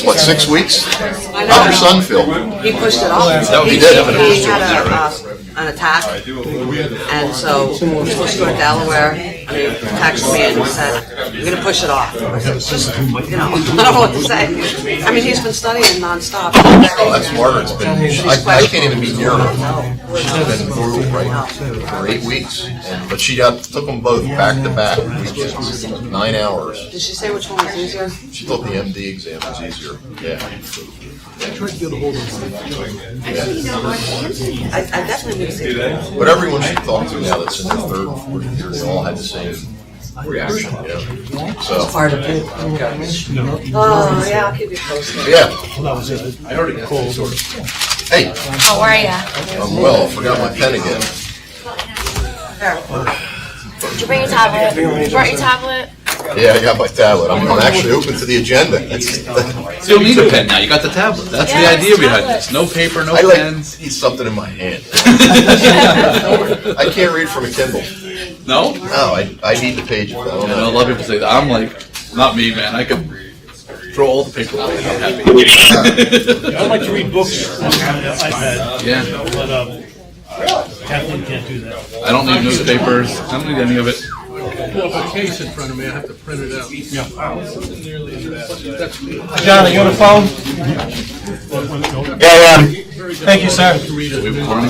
wait 6 weeks? How'd your son feel? He pushed it off. He did. He had an attack, and so he was supposed to go to Delaware. And he texted me and he said, "You're going to push it off." I said, "Just, I don't know what to say." I mean, he's been studying nonstop. Oh, that's harder. It's been. I can't even be near her. She's been brutal, right, for 8 weeks, but she took them both back to back weekends, 9 hours. Did she say which one was easier? She thought the MD exam was easier. Yeah. I definitely need to see that. But everyone she talked to now that's in their third and fourth year, they all had the same reaction, So. Hard to do. Oh, yeah, I'll keep you posted. Yeah. I heard it cold. Hey. How are ya? I'm well. Forgot my pen again. Did you bring your tablet? You brought your tablet? Yeah, I got my tablet. I'm actually open to the agenda. So you don't need a pen now. You got the tablet. That's the idea behind this. No paper, no pens. I need something in my hand. I can't read from a Kindle. No? No, I need the pages. I know a lot of people say that. I'm like, not me, man. I could throw all the paper away and I'm happy. I like to read books on the iPad. Yeah. But Kathleen can't do that. I don't need newspapers. I don't need any of it. Pull up a case in front of me, I have to print it out. Yeah. That's me. John, are you on the phone? Yeah. Thank you, sir. We recording?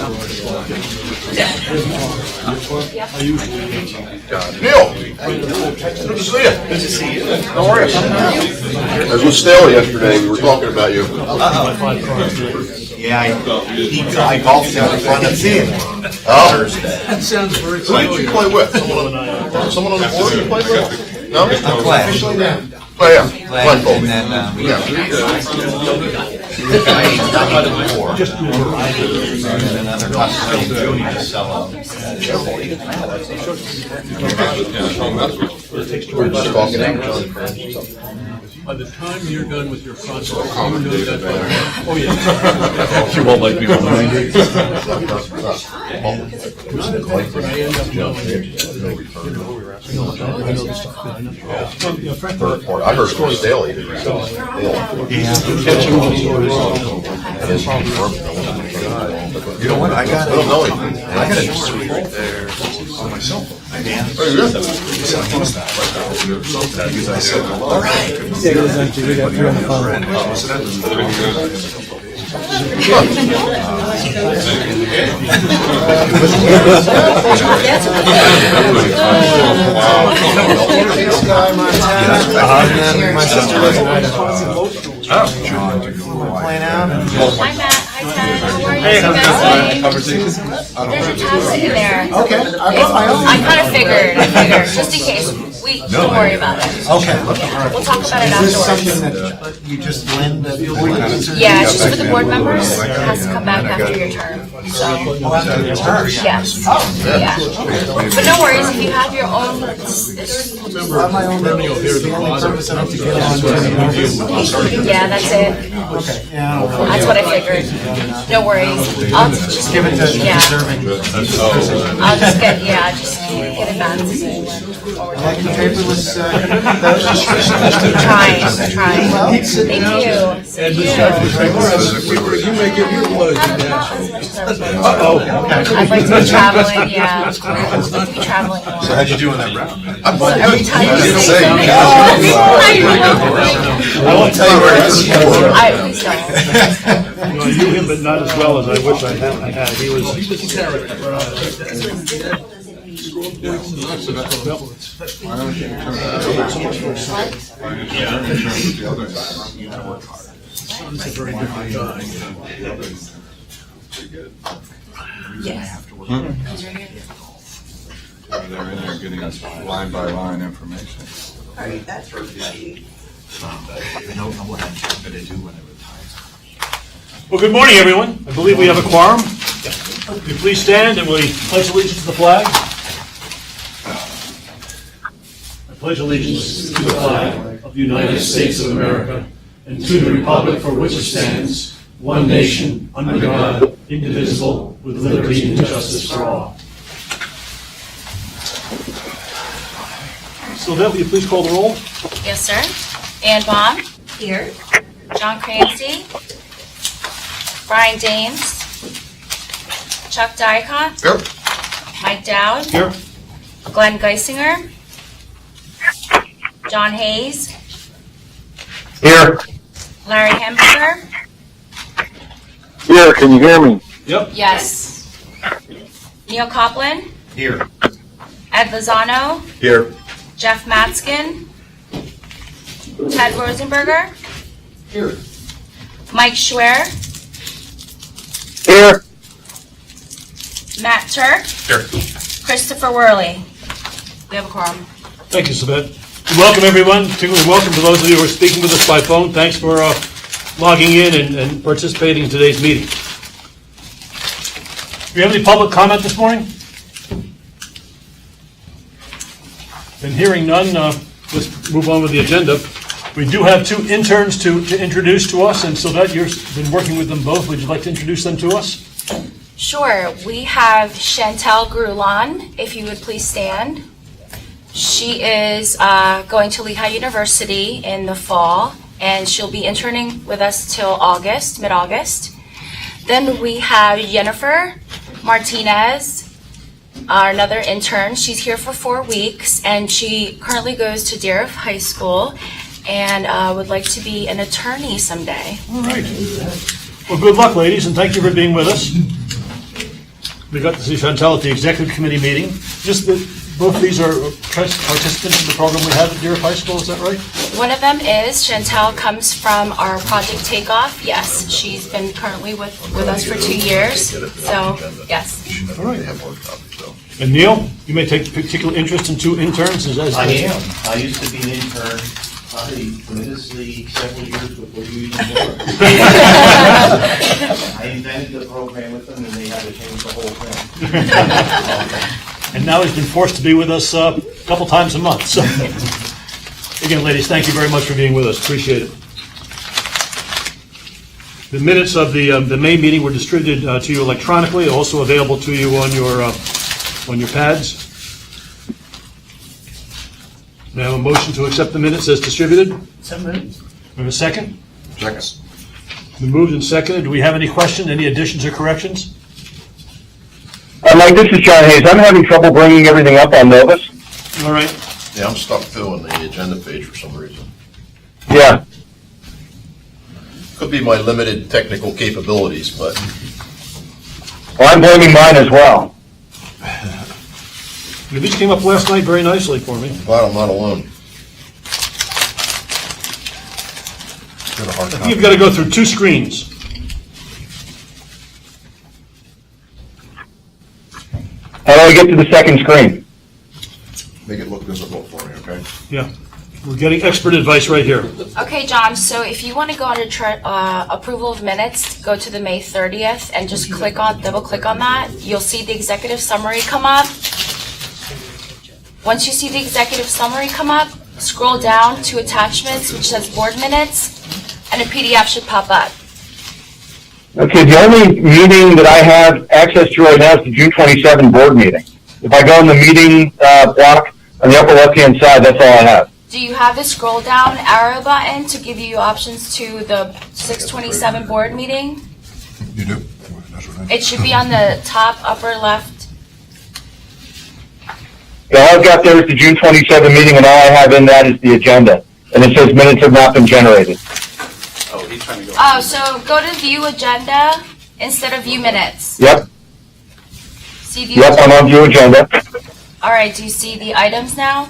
Neil! Good to see you. Good to see you. How are you? I was with Staley yesterday. We were talking about you. Yeah, I golfed down in front of him. Thursday. That sounds very Who did you play with? Someone on the board you played with? No? Glenn. Oh, yeah. Glenn told me. And then Yeah. just another customer Junior to sell them. We're just talking English. By the time you're done with your process, you know that. Oh, yeah. You won't like me when I do. But I end up knowing. I heard from Staley. You know what? I got I don't know anything. I got a report there on my cell phone. Oh, you did? All right. My sister lives in Idaho. John, playing out. Hi, Matt. Hi, Ted. How are you? Hey, You guys doing? Conversations? There's your tablet in there. Okay, I brought my own. I kind of figured, just in case. Don't worry about it. Okay. We'll talk about it Is this something afterwards. that you just blend the ordinance? Yeah, it's just for the board members. It has to come back after your term. So, yes. Yeah. But no worries, if you have your own, I have my own. The only purpose I have to get on. yeah, that's it. Okay, yeah. That's what I figured. No worries. I'll just Give it to the yeah. conserving. I'll just get it back to you. Like the paperless, Trying. Thank you. You may give your blood to that. I'd like to be traveling, yeah. I'd like to be traveling more. how'd you do on that round? Every time you didn't say say. I won't tell you where it is. please don't. I knew him, but not as well as I wish I had. He was a character. He's a very different guy. Yes. They're in there getting us line by line information. Well, good morning, everyone. I believe we have a quorum. Will you please stand and we pledge allegiance to the flag? I pledge allegiance to the flag of the United States of America and to the republic for which it stands, one nation, under God, indivisible, with liberty and justice for all. Sylvette, will you please call the roll? Yes, sir. Ann Bond, Here. John Clancy. Brian Dames. Chuck Dykoff. Here. Mike Dowd. Here. Glenn Geisinger. John Hayes. Here. Larry Hemberger. Here, can you hear me? Yep. Yes. Neil Copeland. Here. Ed Lozano. Here. Jeff Matskin. Ted Rosenberger. Here. Mike Schwer. Here. Matt Turk. Here. Christopher Worley. We have a quorum. Thank you, Sabette. Welcome, everyone. Particularly welcome to those of you who are speaking with us by phone. Thanks for logging in and participating in today's meeting. Do you have any public comment this morning? And hearing none, let's move on with the agenda. We do have two interns to introduce to us, and Sylvette, you've been working with them both. Would you like to introduce them to us? Sure. We have Chantel Grulon, if you would please stand. She is going to Lehigh University in the fall, and she'll be interning with us till August, mid-August. Then we have Jennifer Martinez, another intern. She's here for 4 weeks, and she currently goes to Darragh High School and would like to be an attorney someday. All right. Well, good luck, ladies, and thank you for being with us. We got to see Chantel at the executive committee meeting. Just that both of these are participants in the program we have at Darragh High School, is that right? One of them is Chantel comes from our Project Takeoff. Yes, she's been currently with us for 2 years. So, yes. All right. And Neil, you may take particular interest in two interns. I am. I used to be an intern, probably tremendously several years before you even were. I invented the program with them, and they had to change the whole thing. And now he's been forced to be with us a couple times a month. So, again, ladies, thank you very much for being with us. Appreciate it. The minutes of the May meeting were distributed to you electronically, also available to you on your pads. May I have a motion to accept the minutes as distributed? Second. We have a second? Second. Been moved and seconded. Do we have any questions, any additions or corrections? Mike, this is John Hayes. I'm having trouble bringing everything up on Novus. All right. Yeah, I'm stuck too on the agenda page for some reason. Yeah. Could be my limited technical capabilities, but Well, I'm blaming mine as well. These came up last night very nicely for me. glad I'm not alone. Got a hard I think time. you've got to go through two screens. How do I get to the second screen? Make it look visible for me, okay? Yeah. We're getting expert advice right here. Okay, John, so if you want to go under approval of minutes, go to the May 30th and just double click on that. You'll see the executive summary come up. Once you see the executive summary come up, scroll down to attachments, which says board minutes, and a PDF should pop up. Okay, the only meeting that I have access to right now is the June 27 board meeting. If I go in the meeting block on the upper left-hand side, that's all I have. Do you have the scroll down arrow button to give you options to the 627 board meeting? You do? It should be on the top upper left. Yeah, all I've got there is the June 27 meeting, and all I have in that is the agenda. And it says minutes have not been generated. Oh, he's trying to go. Oh, so go to view agenda instead of view minutes. Yep, See view yep, I'm on view agenda. All right, do you see the items now?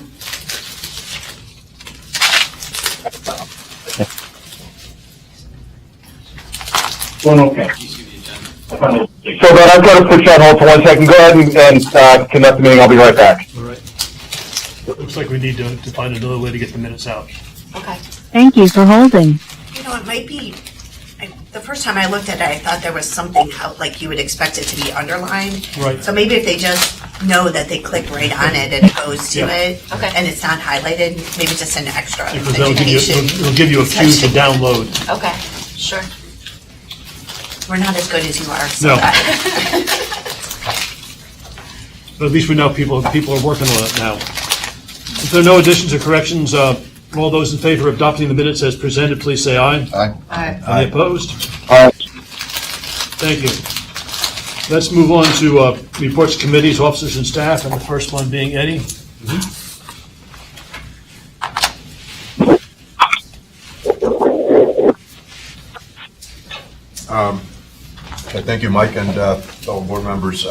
Doing okay. So then I've got to put you on hold for 1 second. Go ahead and conduct the meeting. I'll be right back. All right. Looks like we need to find another way to get the minutes out. Okay. Thank you for holding. You know, it might be, the first time I looked at it, I thought there was something out, like you would expect it to be underlined. Right. So maybe if they just know that they click right on it and it goes to it, Okay. and it's not highlighted, maybe just an extra Because it'll give you a few to download. Okay, sure. We're not as good as you are, so No. that. But at least we know people are working on it now. If there are no additions or corrections, All those in favor of adopting the minutes as presented, please say aye. Aye. Any opposed? Aye. Thank you. Let's move on to reports, committees, officers, and staff, and the first one being Eddie. Okay, thank you, Mike, and fellow board members.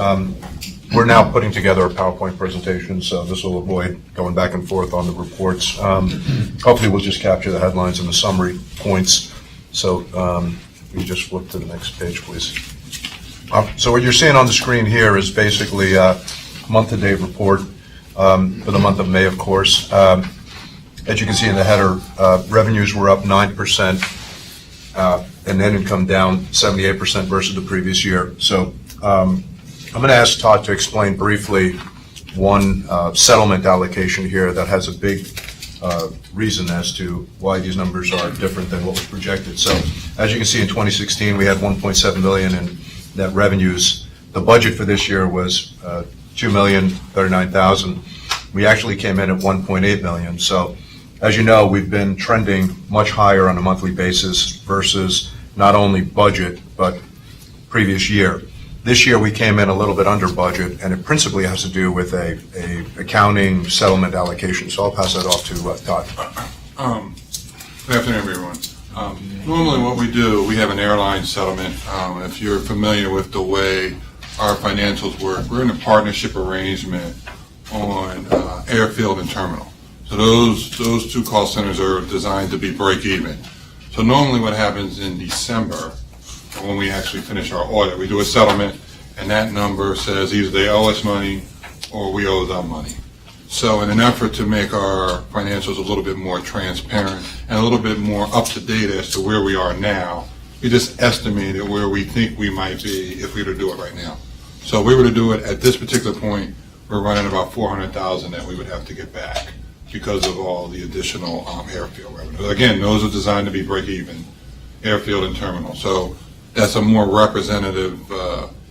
We're now putting together a PowerPoint presentation, so this will avoid going back and forth on the reports. Hopefully, we'll just capture the headlines and the summary points. So if you just flip to the next page, please. So what you're seeing on the screen here is basically a month-to-date report for the month of May, of course. As you can see in the header, revenues were up 9%, and net income down 78% versus the previous year. So I'm going to ask Todd to explain briefly one settlement allocation here that has a big reason as to why these numbers are different than what was projected. So as you can see, in 2016, we had $1.7 million in net revenues. The budget for this year was $2,039,000. We actually came in at $1.8 million. So as you know, we've been trending much higher on a monthly basis versus not only budget, but previous year. This year, we came in a little bit under budget, and it principally has to do with a accounting settlement allocation. So I'll pass that off to Todd. Good afternoon, everyone. Normally what we do, we have an airline settlement. If you're familiar with the way our financials work, we're in a partnership arrangement on airfield and terminal. So those two call centers are designed to be break even. So normally what happens in December, when we actually finish our audit, we do a settlement, and that number says either they owe us money or we owe them money. So in an effort to make our financials a little bit more transparent and a little bit more up to date as to where we are now, we just estimated where we think we might be if we were to do it right now. So if we were to do it at this particular point, we're running about $400,000 that we would have to get back because of all the additional airfield revenue. Again, those are designed to be break even, airfield and terminal. So that's a more representative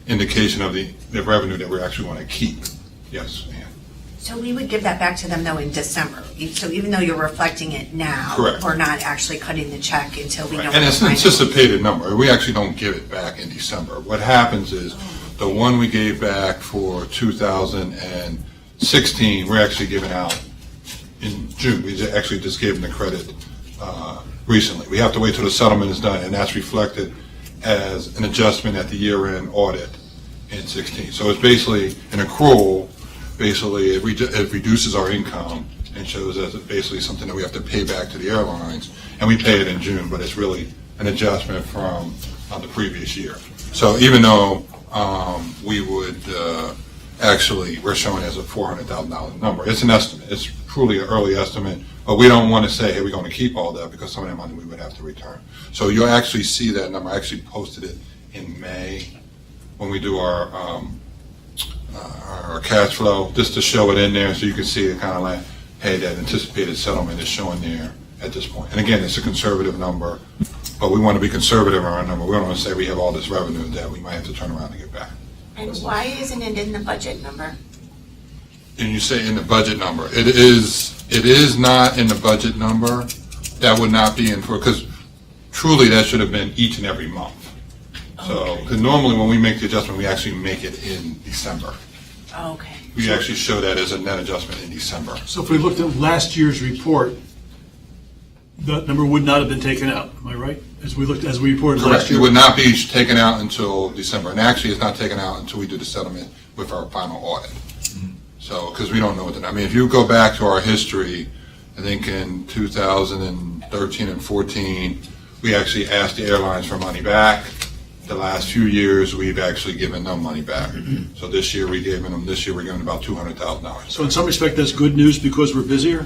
indication of the revenue that we actually want to keep. Yes, ma'am. So we would give that back to them though in December. So even though you're reflecting it now, Correct. We're not actually cutting the check until we know. And it's an anticipated number. We actually don't give it back in December. What happens is the one we gave back for 2016, we're actually giving out in June. We actually just gave them the credit recently. We have to wait till the settlement is done, and that's reflected as an adjustment at the year-end audit in 16. So it's basically an accrual. Basically, it reduces our income and shows as basically something that we have to pay back to the airlines, and we pay it in June, but it's really an adjustment from the previous year. So even though we would actually, we're showing as a $400,000 number, it's an estimate. It's truly an early estimate, but we don't want to say, hey, we're going to keep all that because some of that money we would have to return. So you'll actually see that number. I actually posted it in May when we do our cash flow, just to show it in there so you can see it kind of like, hey, that anticipated settlement is showing there at this point. And again, it's a conservative number, but we want to be conservative on our number. We don't want to say we have all this revenue that we might have to turn around and get back. And why isn't it in the budget number? And you say in the budget number, it is not in the budget number. That would not be in for, because truly that should have been each and every month. So, because normally when we make the adjustment, we actually make it in December. Okay. We actually show that as a net adjustment in December. So if we looked at last year's report, that number would not have been taken out, am I right? As we reported last Correct. year? It would not be taken out until December. And actually, it's not taken out until we do the settlement with our final audit. So, because we don't know what I mean, if you go back to our history, I think in 2013 and 14, we actually asked the airlines for money back. The last few years, we've actually given them money back. So this year, we're giving about $200,000. So in some respect, that's good news because we're busier?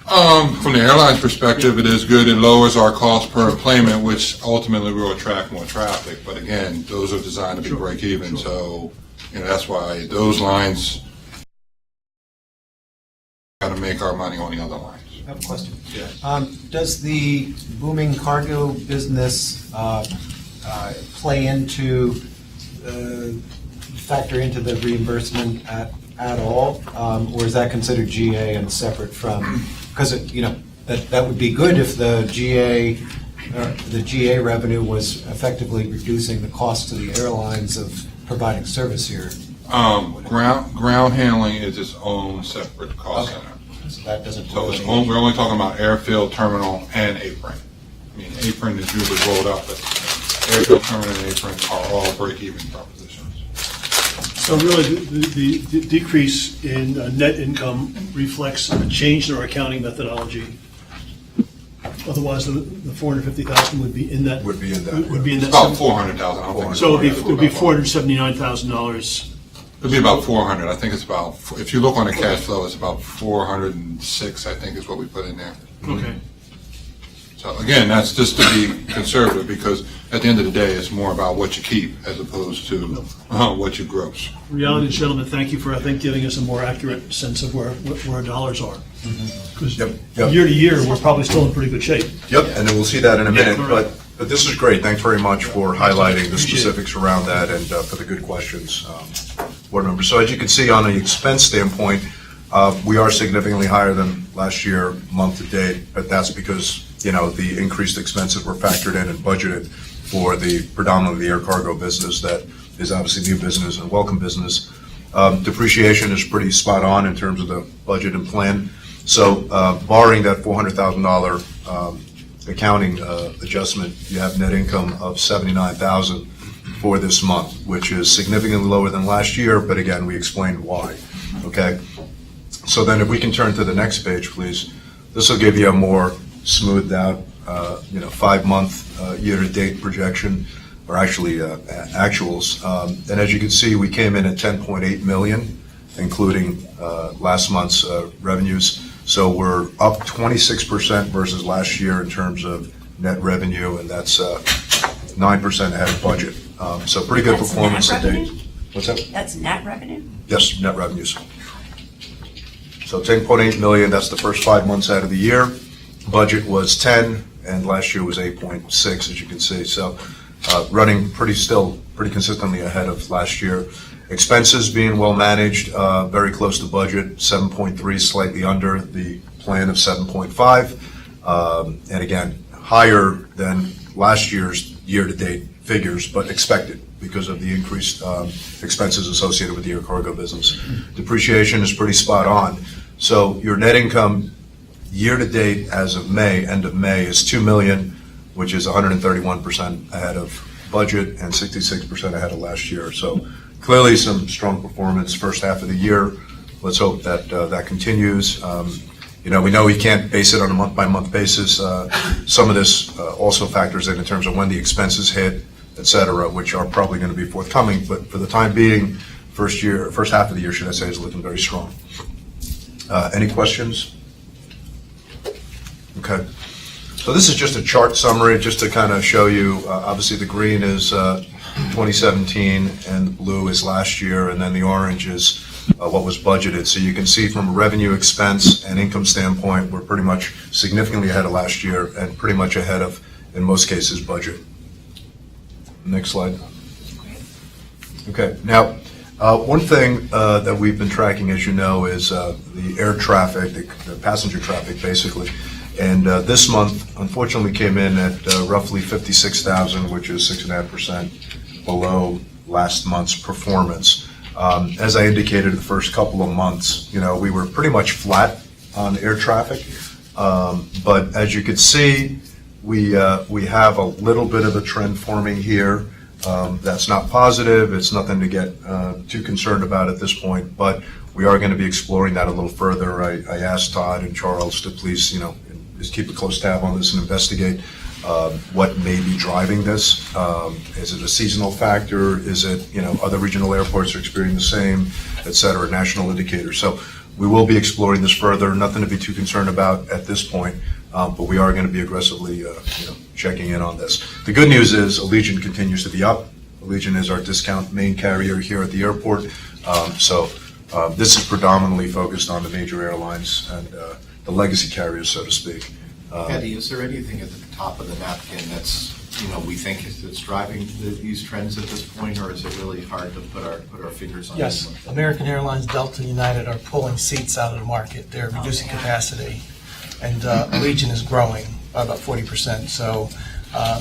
From the airline's perspective, it is good. It lowers our cost per enplanement, which ultimately will attract more traffic. But again, those are designed to be break even. So, that's why those lines got to make our money on the other lines. I have a question. Yeah. Does the booming cargo business play into, factor into the reimbursement at all? Or is that considered GA and separate from because that would be good if the GA revenue was effectively reducing the cost to the airlines of providing service here. Ground handling is its own separate cost Okay. center. So that doesn't. So we're only talking about airfield, terminal, and apron. I mean, apron is usually rolled up, but airfield, terminal, and apron are all break-even propositions. So really, the decrease in net income reflects a change in our accounting methodology. Otherwise, the 450,000 would be in that. Would be in that. Would be in It's that. about 400,000. I don't think So it would be about $479,000. It'd be about 400. I think it's about, if you look on the cash flow, it's about 406, I think is what we put in there. Okay. So again, that's just to be conservative, because at the end of the day, it's more about what you keep as opposed to what you gross. Reality, gentlemen, thank you for, I think, giving us a more accurate sense of where our dollars are. Because Yep. year to year, we're probably still in pretty good shape. Yep, and then we'll see that in a minute, all right. but this is great. Thanks very much for highlighting the specifics around that and for the good questions, board members. So as you can see, on the expense standpoint, we are significantly higher than last year, month to date, but that's because, the increased expenses were factored in and budgeted for the predominantly the air cargo business that is obviously new business and welcome business. Depreciation is pretty spot on in terms of the budget and plan. So barring that $400,000 accounting adjustment, you have net income of $79,000 for this month, which is significantly lower than last year, but again, we explained why, okay? So then if we can turn to the next page, please. This will give you a more smoothed out, 5-month year-to-date projection, or actually actuals. And as you can see, we came in at 10.8 million, including last month's revenues. So we're up 26% versus last year in terms of net revenue, and that's 9% ahead of budget. So pretty good performance to date. What's that? That's net revenue? Yes, net revenues. So 10.8 million, that's the first 5 months out of the year. Budget was 10, and last year was 8.6, as you can see. So running pretty consistently ahead of last year. Expenses being well managed, very close to budget, 7.3, slightly under the plan of 7.5. And again, higher than last year's year-to-date figures, but expected because of the increased expenses associated with the air cargo business. Depreciation is pretty spot on. So your net income year-to-date as of May, end of May, is $2 million, which is 131% ahead of budget and 66% ahead of last year. So clearly some strong performance first half of the year. Let's hope that that continues. We know we can't base it on a month-by-month basis. Some of this also factors in terms of when the expenses hit, et cetera, which are probably going to be forthcoming. But for the time being, first half of the year, should I say, is looking very strong. Any questions? Okay. So this is just a chart summary, just to kind of show you, obviously the green is 2017 and the blue is last year, and then the orange is what was budgeted. So you can see from a revenue, expense, and income standpoint, we're pretty much significantly ahead of last year and pretty much ahead of, in most cases, budget. Next slide. Okay. Now, one thing that we've been tracking, as you know, is the air traffic, the passenger traffic, basically. And this month, unfortunately, came in at roughly 56,000, which is 6.5% below last month's performance. As I indicated, the first couple of months, we were pretty much flat on air traffic. But as you can see, we have a little bit of a trend forming here. That's not positive. It's nothing to get too concerned about at this point, but we are going to be exploring that a little further. I asked Todd and Charles to please, just keep a close tab on this and investigate what may be driving this. Is it a seasonal factor? Is it, other regional airports are experiencing the same, et cetera, national indicators. So we will be exploring this further. Nothing to be too concerned about at this point, but we are going to be aggressively, checking in on this. The good news is Allegiant continues to be up. Allegiant is our discount main carrier here at the airport. So this is predominantly focused on the major airlines and the legacy carriers, so to speak. Eddie, is there anything at the top of the napkin that's, we think that's driving these trends at this point, or is it really hard to put our fingers on? Yes, American Airlines, Delta, United are pulling seats out of the market. They're reducing capacity. and Allegiant is growing by about 40%. So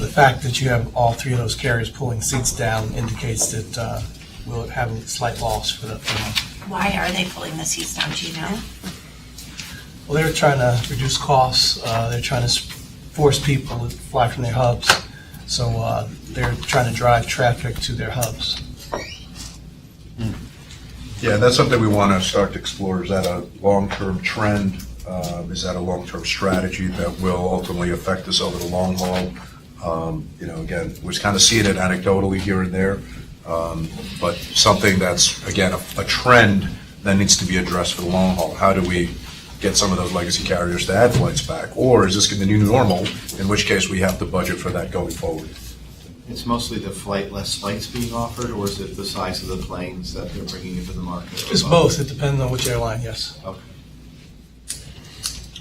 the fact that you have all three of those carriers pulling seats down indicates that we'll have a slight loss for the month. Why are they pulling the seats down, do you know? Well, they're trying to reduce costs. They're trying to force people to fly from their hubs. So they're trying to drive traffic to their hubs. Yeah, that's something we want to start to explore. Is that a long-term trend? Is that a long-term strategy that will ultimately affect us over the long haul? Again, we're kind of seeing it anecdotally here and there, but something that's, again, a trend that needs to be addressed for the long haul. How do we get some of those legacy carriers to add flights back? Or is this the new normal, in which case we have to budget for that going forward? It's mostly less flights being offered, or is it the size of the planes that they're bringing into the market? It's both. It depends on which airline, yes. Okay.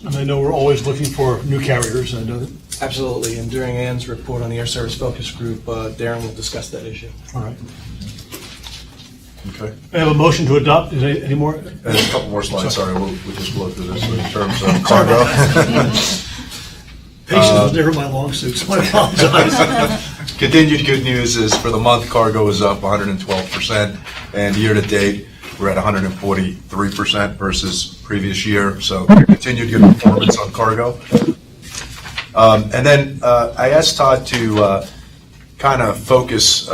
And I know we're always looking for new carriers, I know that. Absolutely. And during Ann's report on the Air Service Focus Group, Darren will discuss that issue. All right. Okay. I have a motion to adopt. Is there any more? And a couple more slides, sorry, we'll just blow through this in terms of cargo. Patience was never my long suit, so I apologize. Continued good news is for the month, cargo is up 112%, and year-to-date, we're at 143% versus previous year, so continued good performance on cargo. And then I asked Todd to kind of focus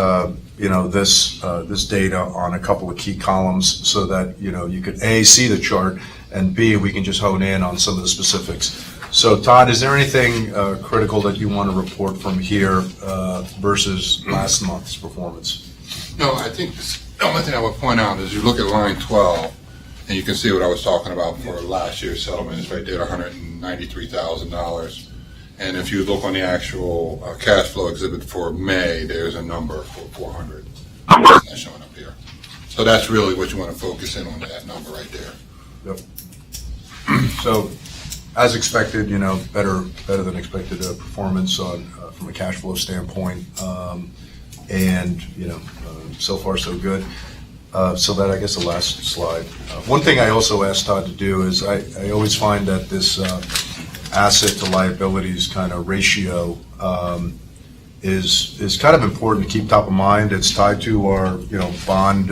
this data on a couple of key columns so that you could A, see the chart, and B, we can just hone in on some of the specifics. So Todd, is there anything critical that you want to report from here versus last month's performance? No, I think the only thing I would point out is you look at line 12, and you can see what I was talking about for last year's settlement. It's right there, $193,000. And if you look on the actual cash flow exhibit for May, there's a number for 400. That's showing up here. So that's really what you want to focus in on, that number right there. Yep. So, as expected, better than expected performance on from a cash flow standpoint, and so far so good. So that, I guess, the last slide. One thing I also asked Todd to do is I always find that this asset to liabilities kind of ratio is kind of important to keep top of mind. It's tied to our bond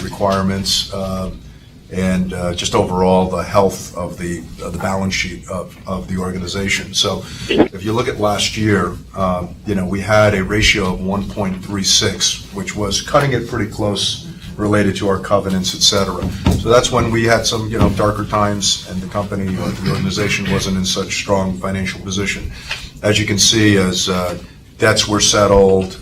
requirements and just overall the health of the balance sheet of the organization. So if you look at last year, we had a ratio of 1.36, which was cutting it pretty close related to our covenants, et cetera. So that's when we had some, darker times, and the company or the organization wasn't in such strong financial position. As you can see, as debts were settled,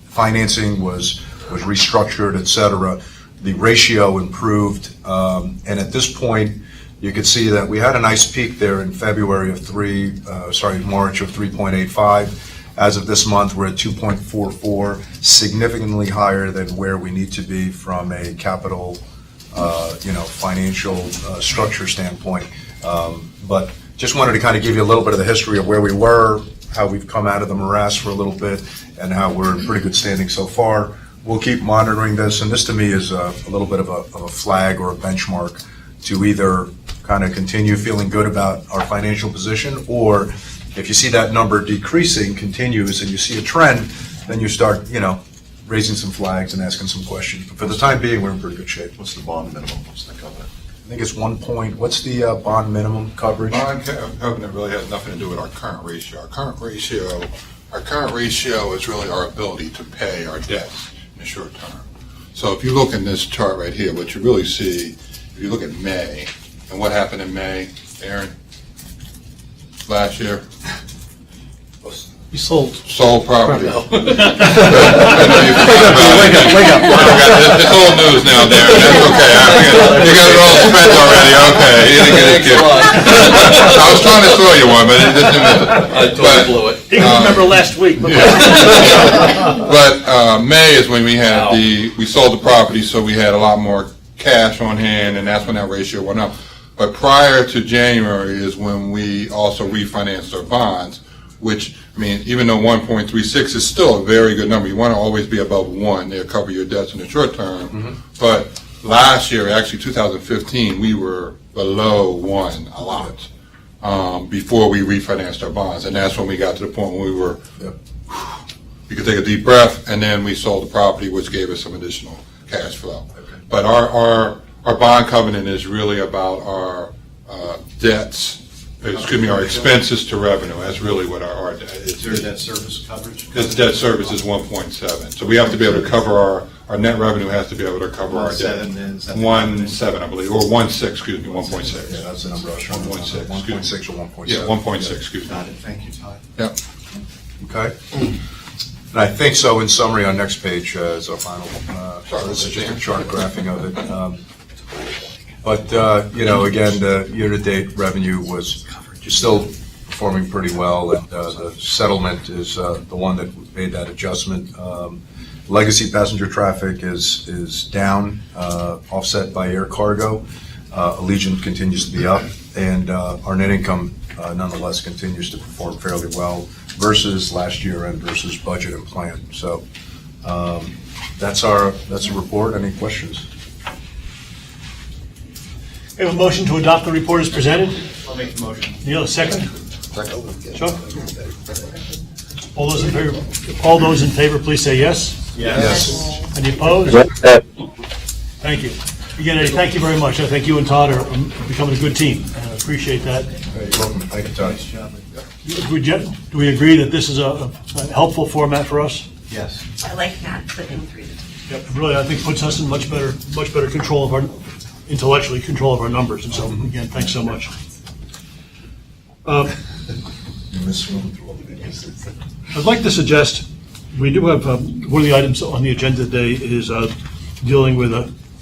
financing was restructured, et cetera, the ratio improved, and at this point, you could see that we had a nice peak there in March of 3.85. As of this month, we're at 2.44, significantly higher than where we need to be from a capital, financial structure standpoint. But just wanted to kind of give you a little bit of the history of where we were, how we've come out of the morass for a little bit, and how we're in pretty good standing so far. We'll keep monitoring this, and this to me is a little bit of a flag or a benchmark to either kind of continue feeling good about our financial position, or if you see that number decreasing, continues, and you see a trend, then you start, raising some flags and asking some questions. But for the time being, we're in pretty good shape. What's the bond minimum? What's the covenant? I think it's 1 point. What's the bond minimum coverage? Bond covenant really has nothing to do with our current ratio. Our current ratio is really our ability to pay our debts in the short term. So if you look in this chart right here, what you really see, if you look at May, and what happened in May, Aaron, last year? You sold property. No. Wake up. It's old news now, Darren. That's okay. You got it all spent already. Okay. You didn't get it, kid. I was trying to throw you one, but it didn't. I totally blew it. You remember last week. But May is when we had we sold the property, so we had a lot more cash on hand, and that's when that ratio went up. But prior to January is when we also refinanced our bonds, which, even though 1.36 is still a very good number, you want to always be above 1 to cover your debts in the short term. Mm-hmm. But last year, actually 2015, we were below 1 a lot before we refinanced our bonds. And that's when we got to the point when we were, you could take a deep breath, and then we sold the property, which gave us some additional cash flow. But our bond covenant is really about our our expenses to revenue. That's really what our debt is. Is there debt service coverage? Because debt service is 1.7. So we have to be able to cover our net revenue has to be able to cover our debt. 1.7, I believe, or 1.6, excuse me, 1.6. Yeah, that's the number I was trying to. 1.6. 1.6 or 1.7. Yeah, 1.6, excuse me. Got it, thank you, Todd. Yep. Okay. And I think so, in summary, on next page is our final, this is just a chart graphing of it. Again, the year-to-date revenue was still performing pretty well, and the settlement is the one that made that adjustment. Legacy passenger traffic is down, offset by air cargo. Allegiant continues to be up, and our net income nonetheless continues to perform fairly well versus last year and versus budget and plan. So that's a report. Any questions? We have a motion to adopt the report as presented. I'll make the motion. Neil, a second? Chuck? All those in favor, please say yes. Yes. Any opposed? Thank you. Again, Eddie, thank you very much. I think you and Todd are becoming a good team, and I appreciate that. You're welcome. Thank you, Todd. Do we agree that this is a helpful format for us? Yes. I like not clicking through. Yep. Really, I think puts us in much better control of our, intellectually control of our numbers. And so, again, thanks so much. I'd like to suggest, we do have, one of the items on the agenda today is dealing with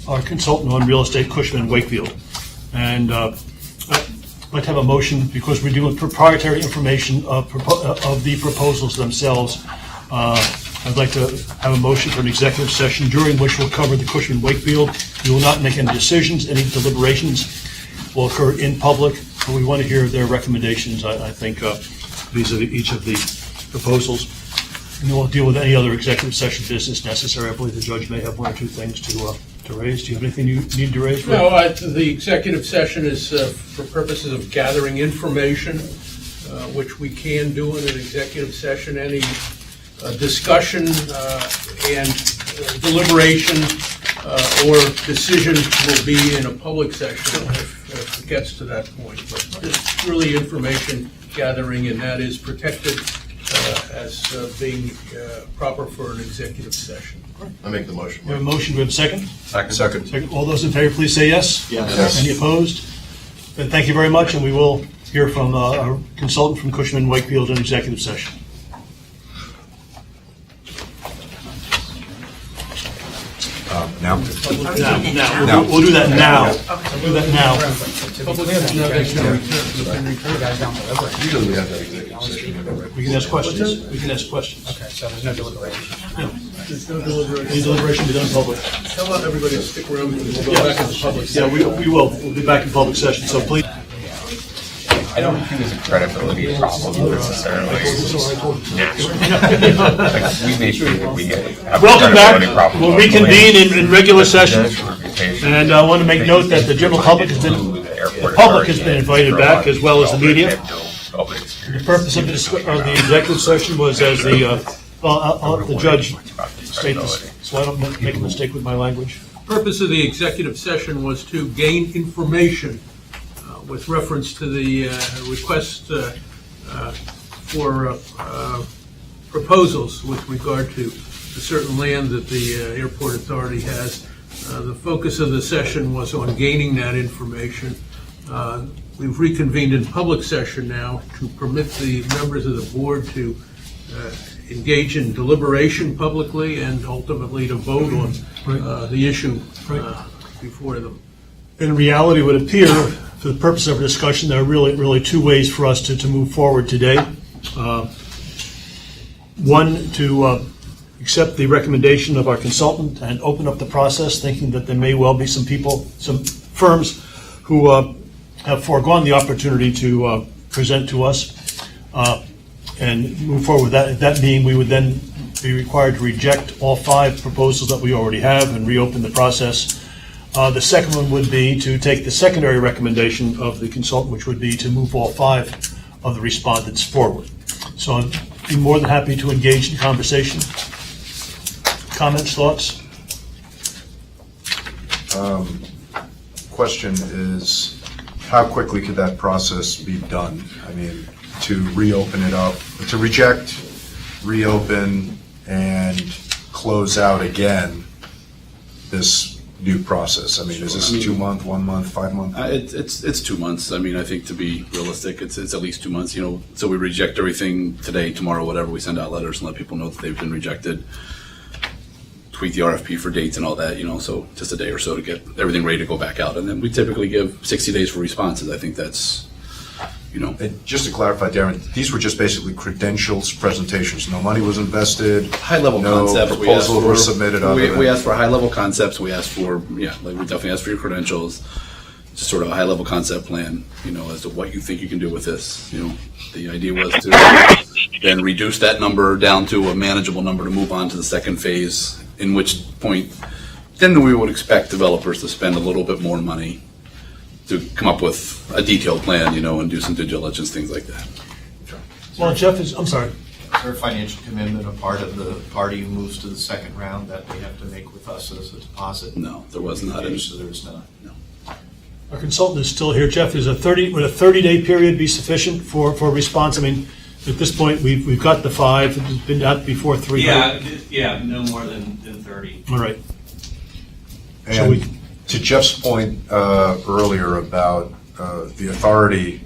our consultant on real estate, Cushman & Wakefield. And I'd like to have a motion, because we're dealing with proprietary information of the proposals themselves. I'd like to have a motion for an executive session during which we'll cover the Cushman & Wakefield. We will not make any decisions. Any deliberations will occur in public, but we want to hear their recommendations, I think, vis-a-vis each of the proposals. And then we'll deal with any other executive session business necessary. I believe the judge may have one or two things to raise. Do you have anything you need to raise? No, the executive session is for purposes of gathering information, which we can do in an executive session. Any discussion and deliberation or decision will be in a public session if it gets to that point. But it's really information gathering, and that is protected as being proper for an executive session. I make the motion. We have a motion. Do we have a second? Second. All those in favor, please say yes. Yes. Any opposed? Then thank you very much, and we will hear from our consultant from Cushman & Wakefield in executive session. Now? Now. We'll do that now. We'll do that now. Usually we have that executive session. We can ask questions. Okay, so there's no deliberation. There's no deliberation. Any deliberation be done in public. Tell everybody to stick around and we'll go back into public. Yeah, we will. We'll be back in public session, so please. I don't think it's a credibility problem necessarily. Like, we make sure that we have Welcome back. credibility problem. We'll reconvene in regular session. And I want to make note that the general public has been invited back, as well as the media. The purpose of the executive session was, as the judge stated this, so I don't make a mistake with my language. The purpose of the executive session was to gain information with reference to the request for proposals with regard to a certain land that the airport authority has. The focus of the session was on gaining that information. We've reconvened in public session now to permit the members of the board to engage in deliberation publicly and ultimately to vote on the issue before them. In reality, it would appear, for the purpose of our discussion, there are really two ways for us to move forward today. One, to accept the recommendation of our consultant and open up the process, thinking that there may well be some firms who have foregone the opportunity to present to us and move forward with that. That being, we would then be required to reject all 5 proposals that we already have and reopen the process. The second one would be to take the secondary recommendation of the consultant, which would be to move all 5 of the respondents forward. So I'd be more than happy to engage in conversation. Comments, thoughts? Question is, how quickly could that process be done? I mean, to reopen it up, to reject, reopen, and close out again this new process? I mean, is this 2 month, 1 month, 5 month? It's 2 months. I mean, I think to be realistic, it's at least 2 months, so we reject everything today, tomorrow, whatever. We send out letters and let people know that they've been rejected. Tweak the RFP for dates and all that, so just a day or so to get everything ready to go back out. And then we typically give 60 days for responses. I think that's, And just to clarify, Darren, these were just basically credentials, presentations. No money was invested. High-level no concepts. proposals were submitted. We asked for high-level concepts. We asked for, we definitely asked for your credentials. Just sort of a high-level concept plan, as to what you think you can do with this. The idea was to then reduce that number down to a manageable number to move on to the second phase, in which point then we would expect developers to spend a little bit more money to come up with a detailed plan, and do some due diligence, things like that. Well, Jeff I'm sorry. Is there a financial commitment, a part of the party who moves to the second round that they have to make with us as a deposit? No, there was not. So there's not. No. Our consultant is still here. Jeff, would a 30-day period be sufficient for a response? I mean, at this point, we've got the 5. It's been out before 3. Yeah, no more than 30. All right. And to Jeff's point earlier about the authority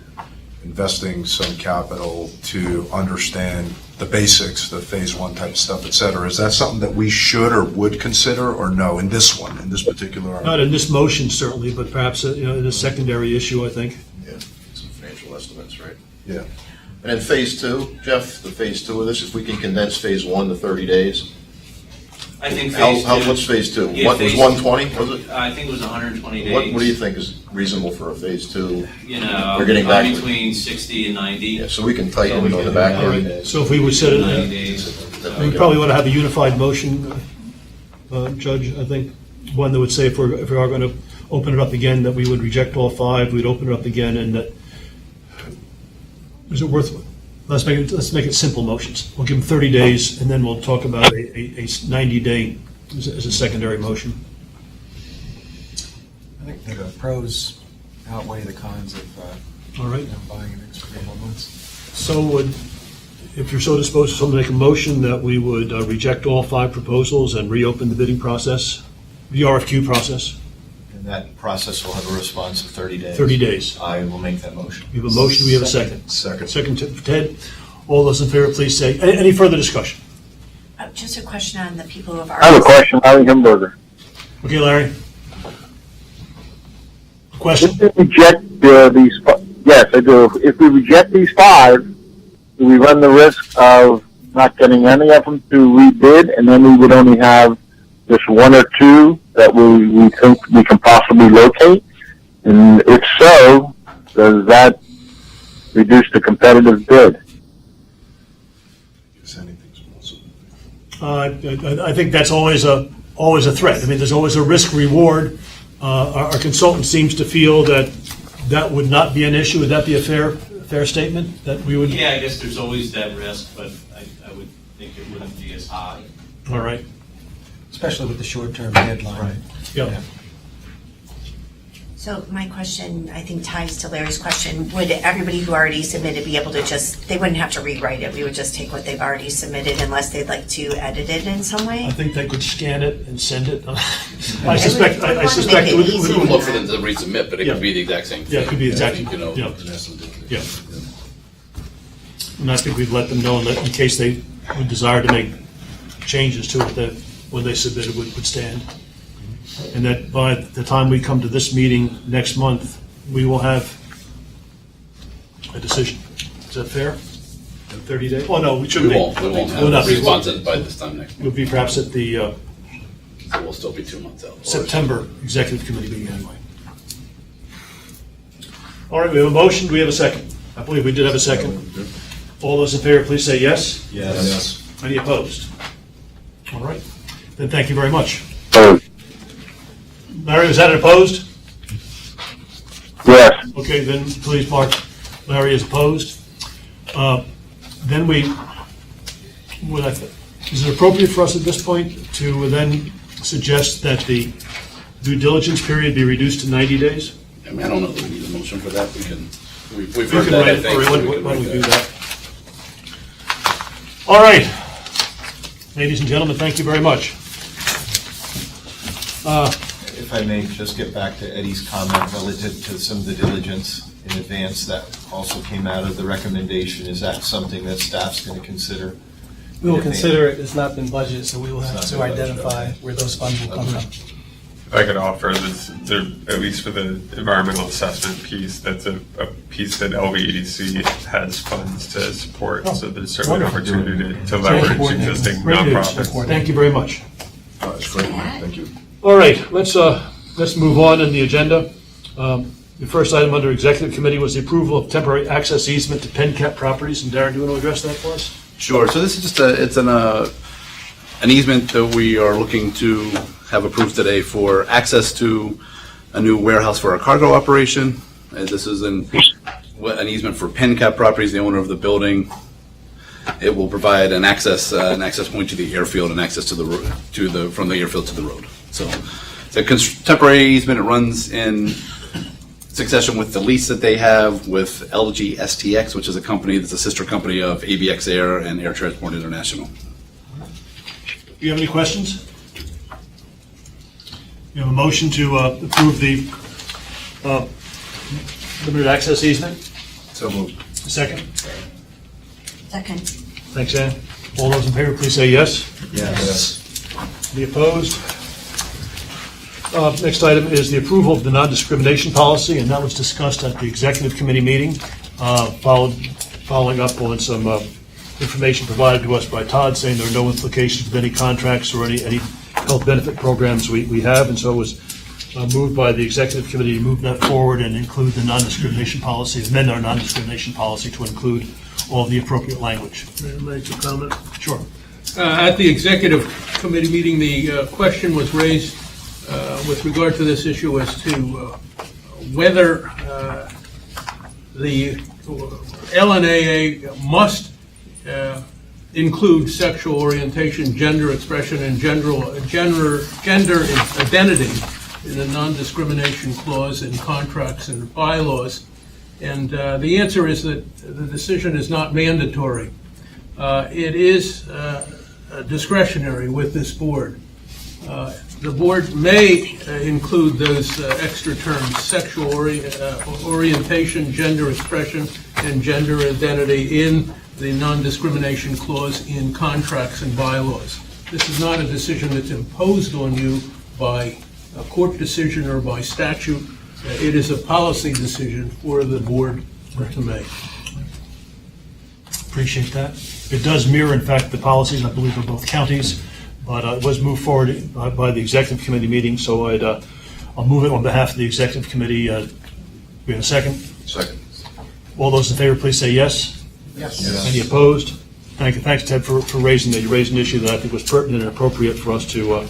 investing some capital to understand the basics, the phase 1 type stuff, et cetera, is that something that we should or would consider, or no, in this particular Not in this motion, certainly, but perhaps in a secondary issue, I think. Yeah, some financial estimates, right? Yeah. And then phase 2, Jeff, the phase 2 of this, if we can condense phase 1 to 30 days. I think phase 2. What's phase 2? Yeah, What was 120? Was it? I think it was 120 days. What do you think is reasonable for a phase 2? We're getting back between 60 and 90. Yeah, so we can tighten it on the back end. So if we would set 90 it, days. we probably want to have a unified motion, Judge, I think. One that would say if we are going to open it up again, that we would reject all 5, we'd open it up again, and that, is it worth, let's make it simple motions. We'll give them 30 days, and then we'll talk about a 90-day as a secondary motion. I think the pros outweigh the cons of All right. buying an extra 3 more months. So if you're so disposed, someone make a motion that we would reject all 5 proposals and reopen the bidding process, the RFQ process, And that process will have a response of 30 days. 30 days. I will make that motion. We have a motion, we have a second. Second. Second, Ted. All those in favor, please say, any further discussion? Just a question on the people who have I have a already. question, Larry Hamburger. Okay, Larry? Question? If we reject yes, I do. If we reject these 5, do we run the risk of not getting any of them to rebid, and then we would only have just 1 or 2 that we think we can possibly locate? And if so, does that reduce the competitive bid? I think that's always a threat. I mean, there's always a risk reward. Our consultant seems to feel that would not be an issue. Would that be a fair statement? That we would? Yeah, I guess there's always that risk, but I would think it wouldn't be as high. All right. Especially with the short-term deadline. Right. Yeah. So my question, I think, ties to Larry's question. Would everybody who already submitted be able to they wouldn't have to rewrite it? We would just take what they've already submitted unless they'd like to edit it in some way? I think they could scan it and send it. I suspect it would. We would look for them to resubmit, but it could be the exact same thing. Yeah, it could be the exact same. Yeah. And I think we'd let them know in case they would desire to make changes to it, that when they submit it would stand. And that by the time we come to this meeting next month, we will have a decision. Is that fair? In 30 days? Oh, no, we shouldn't. We won't have responses by this time next month. We'll be perhaps at the So we'll still be 2 months out. September Executive Committee meeting anyway. All right, we have a motion. Do we have a second? I believe we did have a second. All those in favor, please say yes. Yes. Any opposed? All right. Then thank you very much. Larry, was that opposed? Yes. Okay, then please mark Larry is opposed. Then is it appropriate for us at this point to then suggest that the due diligence period be reduced to 90 days? I mean, I don't know that we need a motion for that. We've We heard can that, I write it, think. or so why we don't we can do write that? All right. Ladies and gentlemen, thank you very much. If I may just get back to Eddie's comment relative to some of the diligence in advance that also came out of the recommendation. Is that something that staff's going to consider? We will consider it. It's not been budgeted, so we will have It's to not been budgeted, identify okay. where those funds will come from. If I could offer this, there, at least for the environmental assessment piece, that's a piece that LVEDC has funds to support, so there's certainly an Wonderful. opportunity to leverage existing Great news. nonprofits. Thank you very much. That's great, thank you. All right, let's move on in the agenda. The first item under Executive Committee was the approval of temporary access easement to PennCap properties. And Darren, do you want to address that for us? Sure. So this is just it's an easement that we are looking to have approved today for access to a new warehouse for our cargo operation. This is an easement for PennCap Properties, the owner of the building. It will provide an access point to the airfield and access to the road, from the airfield to the road. So it's a temporary easement. It runs in succession with the lease that they have with LG STX, which is a company that's a sister company of ABX Air and Air Transport International. Do you have any questions? You have a motion to approve the limited access easement? So moved. A second? Second. Thanks, Ann. All those in favor, please say yes. Yes. Any opposed? Next item is the approval of the non-discrimination policy, and that was discussed at the Executive Committee meeting, following up on some information provided to us by Todd saying there are no implications of any contracts or any health benefit programs we have, and so it was moved by the Executive Committee to move that forward and include the non-discrimination policy, amend our non-discrimination policy to include all of the appropriate language. May I make a comment? Sure. At the Executive Committee meeting, the question was raised with regard to this issue as to whether the LNAA must include sexual orientation, gender expression, and gender identity in the non-discrimination clause in contracts and bylaws. And the answer is that the decision is not mandatory. It is discretionary with this board. The board may include those extra terms, sexual orientation, gender expression, and gender identity in the non-discrimination clause in contracts and bylaws. This is not a decision that's imposed on you by a court decision or by statute. It is a policy decision for the board to make. Appreciate that. It does mirror, in fact, the policies, I believe, of both counties, but it was moved forward by the Executive Committee meeting, so I'll move it on behalf of the Executive Committee. We have a second? Second. All those in favor, please say yes. Yes. Any opposed? Thank you. Thanks, Ted, for raising that. You raised an issue that I think was pertinent and appropriate for us to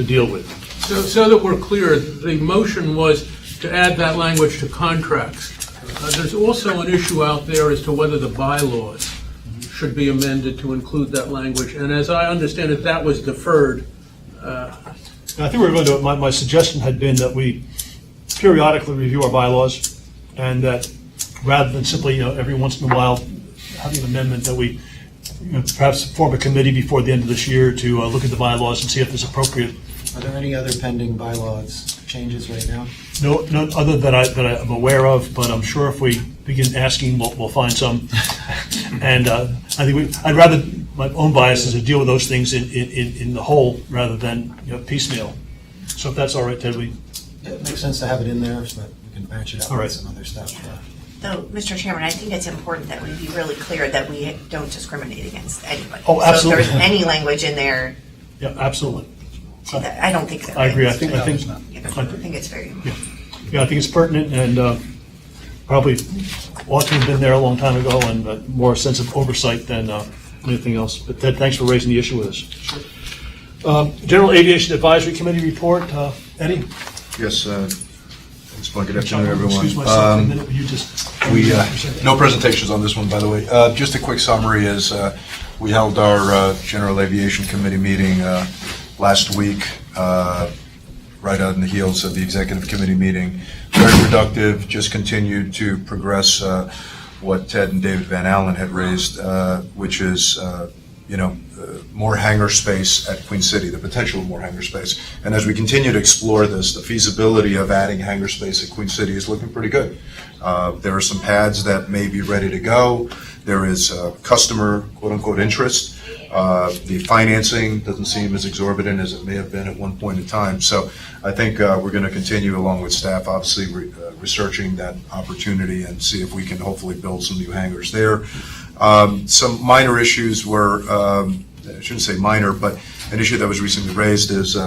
deal with. So that we're clear, the motion was to add that language to contracts. There's also an issue out there as to whether the bylaws should be amended to include that language. And as I understand it, that was deferred. I think we're going to, my suggestion had been that we periodically review our bylaws, and that rather than simply, every once in a while having an amendment, that we perhaps form a committee before the end of this year to look at the bylaws and see if it's appropriate. Are there any other pending bylaws changes right now? No, other that I'm aware of, but I'm sure if we begin asking, we'll find some. And I think I'd rather, my own bias is to deal with those things in the whole rather than piecemeal. So if that's all right, Ted, It makes sense to have it in there so that we can match it up All right. with some other stuff. Though, Mr. Chairman, I think it's important that we be really clear that we don't discriminate against anybody. Oh, absolutely. So if there's any language in there, Yeah, absolutely. I don't think that. I agree. I think I think it's very important. Yeah, I think it's pertinent and probably ought to have been there a long time ago, and more sense of oversight than anything else. But Ted, thanks for raising the issue with us. General Aviation Advisory Committee report. Eddie? Yes, thanks, Mike. Good afternoon, everyone. Excuse myself for a minute, will you just... No presentations on this one, by the way. Just a quick summary is, we held our General Aviation Committee meeting last week, right on the heels of the Executive Committee meeting. Very productive, just continued to progress what Ted and David Van Allen had raised, which is, more hangar space at Queen City, the potential of more hangar space. And as we continue to explore this, the feasibility of adding hangar space at Queen City is looking pretty good. There are some pads that may be ready to go. There is customer, quote-unquote, interest. The financing doesn't seem as exorbitant as it may have been at one point in time. So I think we're going to continue, along with staff, obviously researching that opportunity and see if we can hopefully build some new hangars there. Some minor issues were, I shouldn't say minor, but an issue that was recently raised is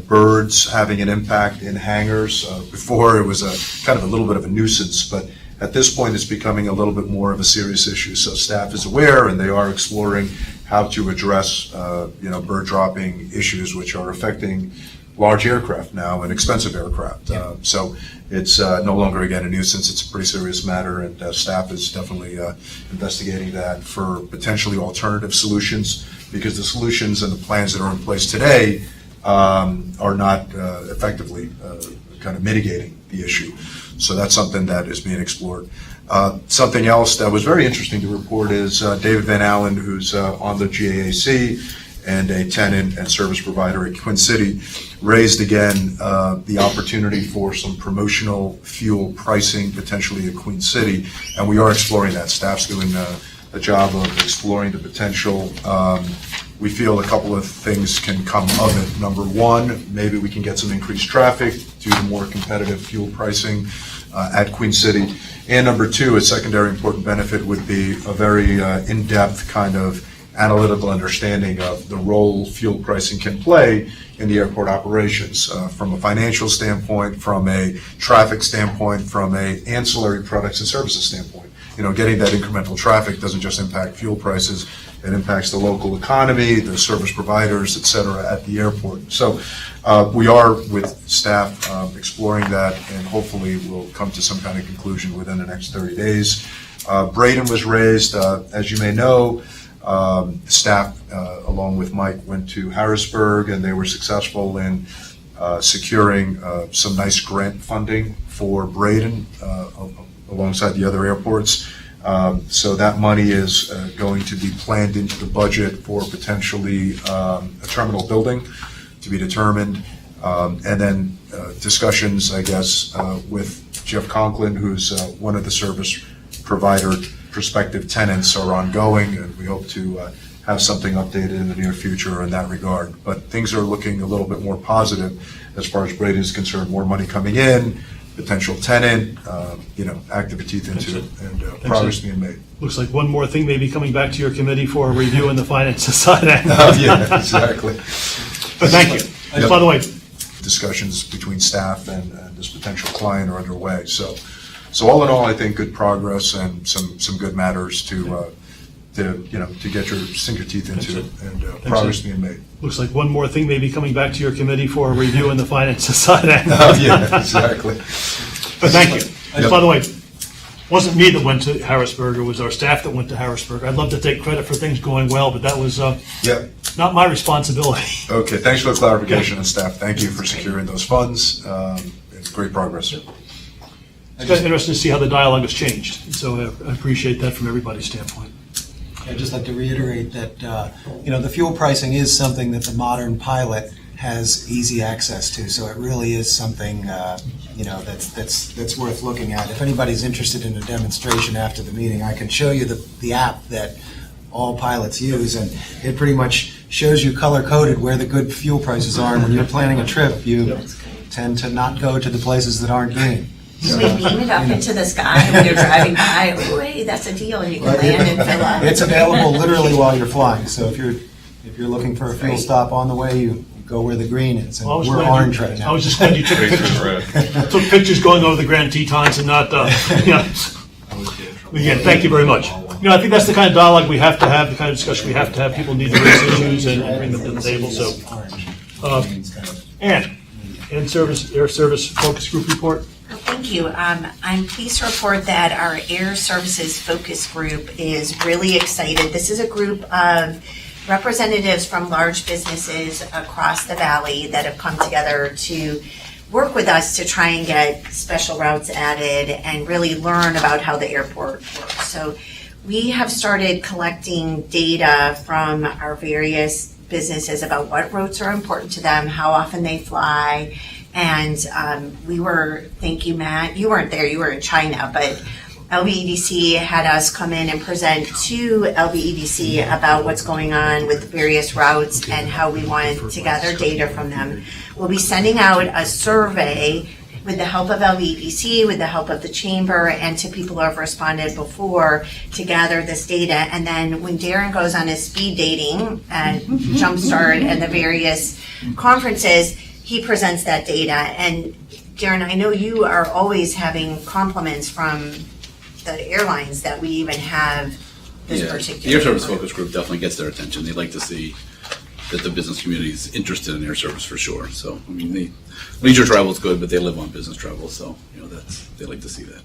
birds having an impact in hangars. Before it was kind of a little bit of a nuisance, but at this point it's becoming a little bit more of a serious issue. So staff is aware and they are exploring how to address bird dropping issues which are affecting large aircraft now and expensive aircraft. So it's no longer, again, a nuisance. It's a pretty serious matter, and staff is definitely investigating that for potentially alternative solutions, because the solutions and the plans that are in place today are not effectively kind of mitigating the issue. So that's something that is being explored. Something else that was very interesting to report is David Van Allen, who's on the GAAC and a tenant and service provider at Queen City, raised again the opportunity for some promotional fuel pricing potentially at Queen City, and we are exploring that. Staff's doing a job of exploring the potential. We feel a couple of things can come of it. Number one, maybe we can get some increased traffic due to more competitive fuel pricing at Queen City. And number two, a secondary important benefit would be a very in-depth kind of analytical understanding of the role fuel pricing can play in the airport operations, from a financial standpoint, from a traffic standpoint, from a ancillary products and services standpoint. Getting that incremental traffic doesn't just impact fuel prices, it impacts the local economy, the service providers, et cetera, at the airport. So we are, with staff, exploring that, and hopefully we'll come to some kind of conclusion within the next 30 days. Braden was raised, as you may know. Staff, along with Mike, went to Harrisburg, and they were successful in securing some nice grant funding for Braden alongside the other airports. So that money is going to be planned into the budget for potentially a terminal building to be determined. And then discussions, I guess, with Jeff Conklin, who's one of the service provider prospective tenants, are ongoing, and we hope to have something updated in the near future in that regard. But things are looking a little bit more positive as far as Braden is concerned. More money coming in, potential tenant, active teeth into it, and progress being made. Looks like one more thing may be coming back to your committee for review in the finances side. Yeah, exactly. But thank you. And by the way, discussions between staff and this potential client are underway. So all in all, I think good progress and some good matters to get sink your teeth into, and progress being made. Looks like one more thing may be coming back to your committee for review in the finances side. Yeah, exactly. But thank you. And by the way, it wasn't me that went to Harrisburg, it was our staff that went to Harrisburg. I'd love to take credit for things going well, but that was not my responsibility. Okay, thanks for the clarification, and staff, thank you for securing those funds. It's great progress. It's kind of interesting to see how the dialogue has changed, and so I appreciate that from everybody's standpoint. I'd just like to reiterate that, the fuel pricing is something that the modern pilot has easy access to, so it really is something, that's worth looking at. If anybody's interested in a demonstration after the meeting, I can show you the app that all pilots use, and it pretty much shows you color-coded where the good fuel prices are, and when you're planning a trip, you tend to not go to the places that aren't green. You may beam it up into the sky when you're driving by. Oh, hey, that's a deal, and you can land and fill up. It's available literally while you're flying. So if you're looking for a fuel stop on the way, you go where the green is. And we're orange right now. I was just glad you took pictures. Took pictures going over the Grand Tetons and not. Again, thank you very much. I think that's the kind of dialogue we have to have, the kind of discussion we have to have. People need to raise issues and bring them to the table. So, Ann. Air Service Focus Group report. Thank you. I'm pleased to report that our Air Services Focus Group is really excited. This is a group of representatives from large businesses across the valley that have come together to work with us to try and get special routes added and really learn about how the airport works. So we have started collecting data from our various businesses about what routes are important to them, how often they fly, and thank you, Matt, you weren't there, you were in China, but LVEDC had us come in and present to LVEDC about what's going on with various routes and how we want to gather data from them. We'll be sending out a survey with the help of LVEDC, with the help of the chamber, and to people who have responded before to gather this data. And then when Darren goes on his speed dating and Jumpstart and the various conferences, he presents that data. And Darren, I know you are always having compliments from the airlines that we even have this particular. The Air Service Focus Group definitely gets their attention. They like to see that the business community is interested in air service for sure. So, I mean, the leisure travel is good, but they live on business travel, so they like to see that.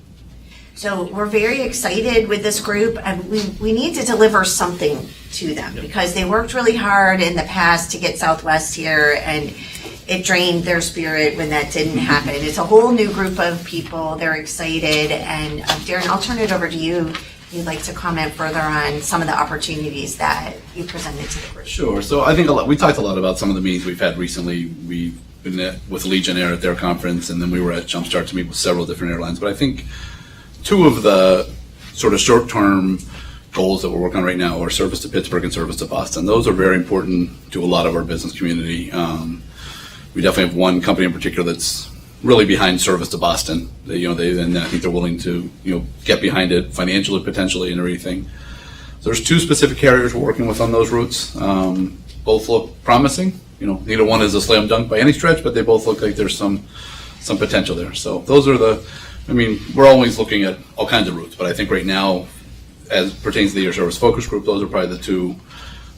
So we're very excited with this group, and we need to deliver something to them because they worked really hard in the past to get Southwest here, and it drained their spirit when that didn't happen. It's a whole new group of people. They're excited, and Darren, I'll turn it over to you. If you'd like to comment further on some of the opportunities that you presented to the group. Sure. So I think we talked a lot about some of the meetings we've had recently. We've been with Legion Air at their conference, and then we were at Jumpstart to meet with several different airlines. But I think two of the sort of short-term goals that we're working on right now are service to Pittsburgh and service to Boston. Those are very important to a lot of our business community. We definitely have one company in particular that's really behind service to Boston. And I think they're willing to get behind it financially, potentially, and everything. So there's two specific carriers we're working with on those routes. Both look promising. Neither one is a slam dunk by any stretch, but they both look like there's some potential there. So those are we're always looking at all kinds of routes, but I think right now, as pertains to the Air Service Focus Group, those are probably the two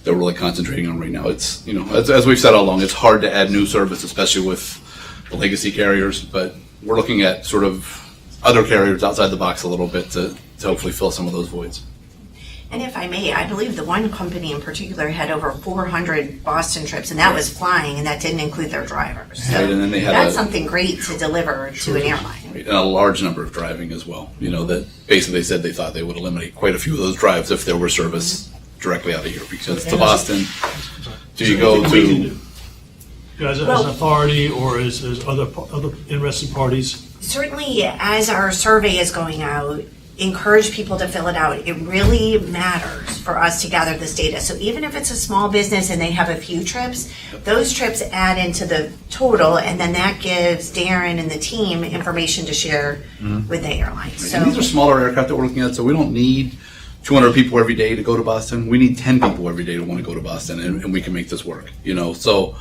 that we're really concentrating on right now. It's, as we've said all along, it's hard to add new service, especially with the legacy carriers, but we're looking at sort of other carriers outside the box a little bit to hopefully fill some of those voids. And if I may, I believe the one company in particular had over 400 Boston trips, and that was flying, and that didn't include their drivers. So Right, and then they had that's something great to deliver to an airline. And a large number of driving as well. That basically they said they thought they would eliminate quite a few of those drives if there were service directly out of here, because to Boston, do you go to... As an authority or as other interested parties? Certainly, as our survey is going out, encourage people to fill it out. It really matters for us to gather this data. So even if it's a small business and they have a few trips, those trips add into the total, and then that gives Darren and the team information to share with the airlines. So And these are smaller aircraft that we're looking at, so we don't need 200 people every day to go to Boston. We need 10 people every day to want to go to Boston, and we can make this work. So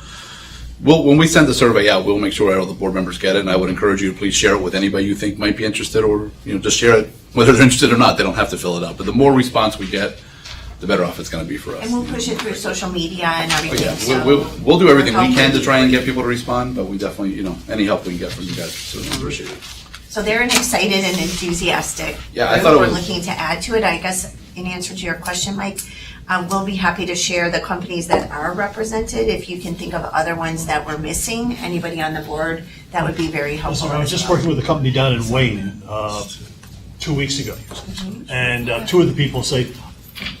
when we send the survey out, we'll make sure all the board members get it, and I would encourage you to please share it with anybody you think might be interested, or just share it whether they're interested or not. They don't have to fill it out, but the more response we get, the better off it's going to be for us. And we'll push it through social media and everything. We'll do everything we can to try and get people to respond, but we definitely, any help we can get from you guys, certainly appreciate it. So they're an excited and enthusiastic Yeah, I group. thought it We're was- looking to add to it. I guess in answer to your question, Mike, we'll be happy to share the companies that are represented. If you can think of other ones that we're missing, anybody on the board, that would be very helpful. I was just working with a company down in Wayne 2 weeks ago, and two of the people say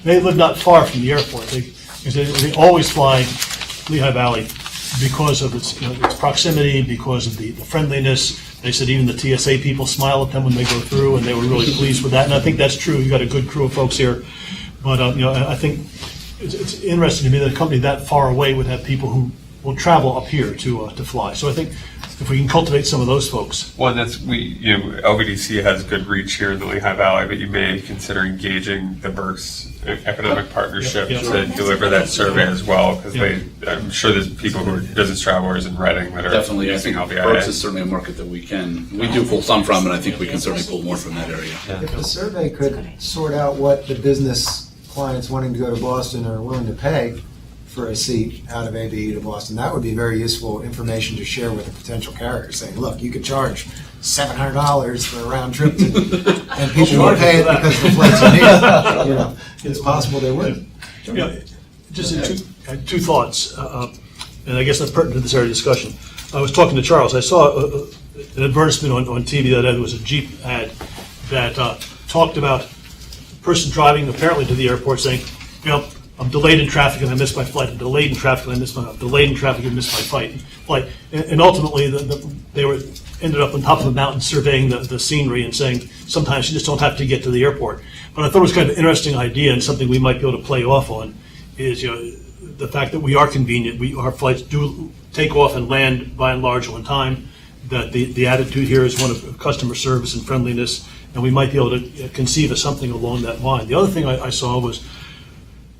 they live not far from the airport. They always fly Lehigh Valley because of its proximity, because of the friendliness. They said even the TSA people smile at them when they go through, and they were really pleased with that. And I think that's true. You've got a good crew of folks here. But I think it's interesting to me that a company that far away would have people who will travel up here to fly. So I think if we can cultivate some of those folks. Well, LVDC has good reach here in the Lehigh Valley, but you may consider engaging the Berks Economic Partnership to deliver that survey as well, because I'm sure there's people who are business travelers in Reading that are Definitely, I using think LVIA. Berks is certainly a market that we do pull some from, and I think we can certainly pull more from that area. If the survey could sort out what the business clients wanting to go to Boston are willing to pay for a seat out of ABE to Boston. That would be very useful information to share with a potential carrier, saying, look, you could charge $700 for a round trip, and people would pay it because the flights are near. You know, it's possible they would. Yeah, just two thoughts, and I guess that's pertinent to this area of discussion. I was talking to Charles. I saw an advertisement on TV that there was a Jeep ad that talked about a person driving apparently to the airport saying, you know, I'm delayed in traffic and I missed my flight. I'm delayed in traffic and I missed my flight. Delayed in traffic and missed my flight. And ultimately, they ended up on top of a mountain surveying the scenery and saying sometimes you just don't have to get to the airport. But I thought it was kind of an interesting idea and something we might be able to play off on is, you know, the fact that we are convenient. Our flights do take off and land by and large on time. That the attitude here is one of customer service and friendliness, and we might be able to conceive of something along that line. The other thing I saw was,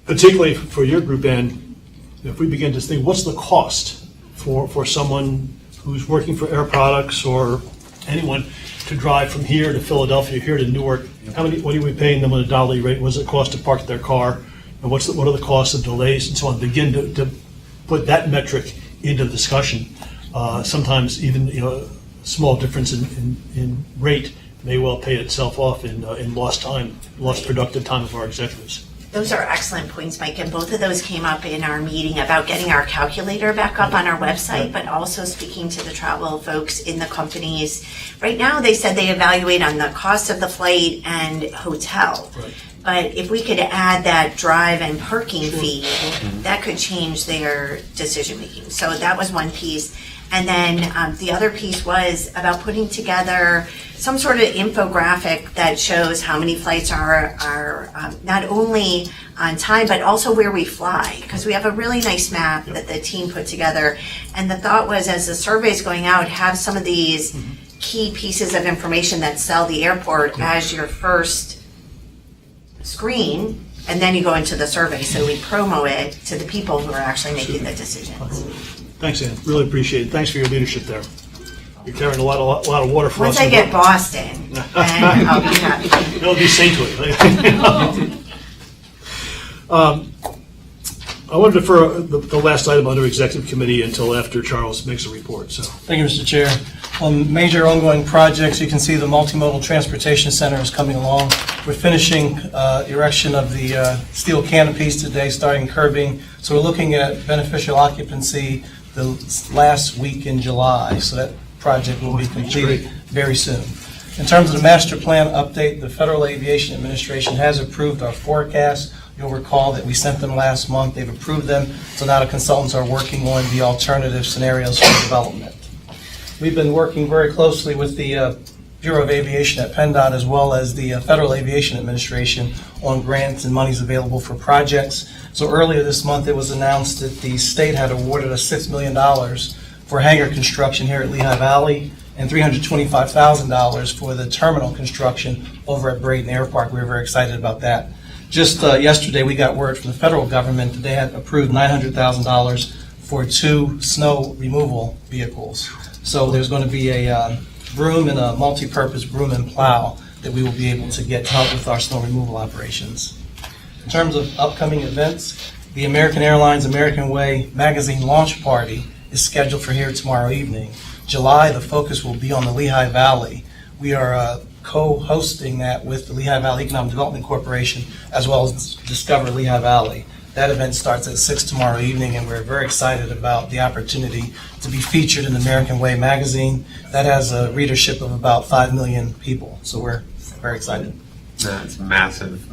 particularly for your group, Ann, if we begin to think, what's the cost for someone who's working for Air Products or anyone to drive from here to Philadelphia, here to Newark? What are we paying them on a daily rate? What does it cost to park their car? And what are the costs of delays and so on? Begin to put that metric into discussion. Sometimes even, you know, a small difference in rate may well pay itself off in lost time, lost productive time of our executives. Those are excellent points, Mike, and both of those came up in our meeting about getting our calculator back up on our website, but also speaking to the travel folks in the companies. Right now, they said they evaluate on the cost of the flight and hotel. Right. But if we could add that drive and parking fee, that could change their decision-making. So that was one piece. And then the other piece was about putting together some sort of infographic that shows how many flights are not only on time, but also where we fly. Because we have a really nice map that the team put together. And the thought was, as the survey is going out, have some of these key pieces of information that sell the airport as your first screen, and then you go into the survey. So we promo it to the people who are actually making the decisions. Thanks, Ann. Really appreciate it. Thanks for your leadership there. You're carrying a lot of water for us. Once I get Boston, then I'll be happy. It'll be saintly. I wanted to defer the last item under executive committee until after Charles makes a report. So, Thank you, Mr. Chair. On major ongoing projects, you can see the multimodal transportation center is coming along. We're finishing erection of the steel canopies today, starting curbing. So we're looking at beneficial occupancy the last week in July. So that project will be completed very soon. In terms of the master plan update, the Federal Aviation Administration has approved our forecast. You'll recall that we sent them last month. They've approved them. So now the consultants are working on the alternative scenarios for development. We've been working very closely with the Bureau of Aviation at PennDOT as well as the Federal Aviation Administration on grants and monies available for projects. So earlier this month, it was announced that the state had awarded us $6 million for hangar construction here at Lehigh Valley and $325,000 for the terminal construction over at Braden Air Park. We were very excited about that. Just yesterday, we got word from the federal government that they had approved $900,000 for 2 snow removal vehicles. So there's going to be a broom and a multi-purpose broom and plow that we will be able to get to help with our snow removal operations. In terms of upcoming events, the American Airlines American Way magazine launch party is scheduled for here tomorrow evening. July, the focus will be on the Lehigh Valley. We are co-hosting that with the Lehigh Valley Economic Development Corporation as well as Discover Lehigh Valley. That event starts at 6 tomorrow evening, and we're very excited about the opportunity to be featured in the American Way magazine. That has a readership of about 5 million people, so we're very excited. That's massive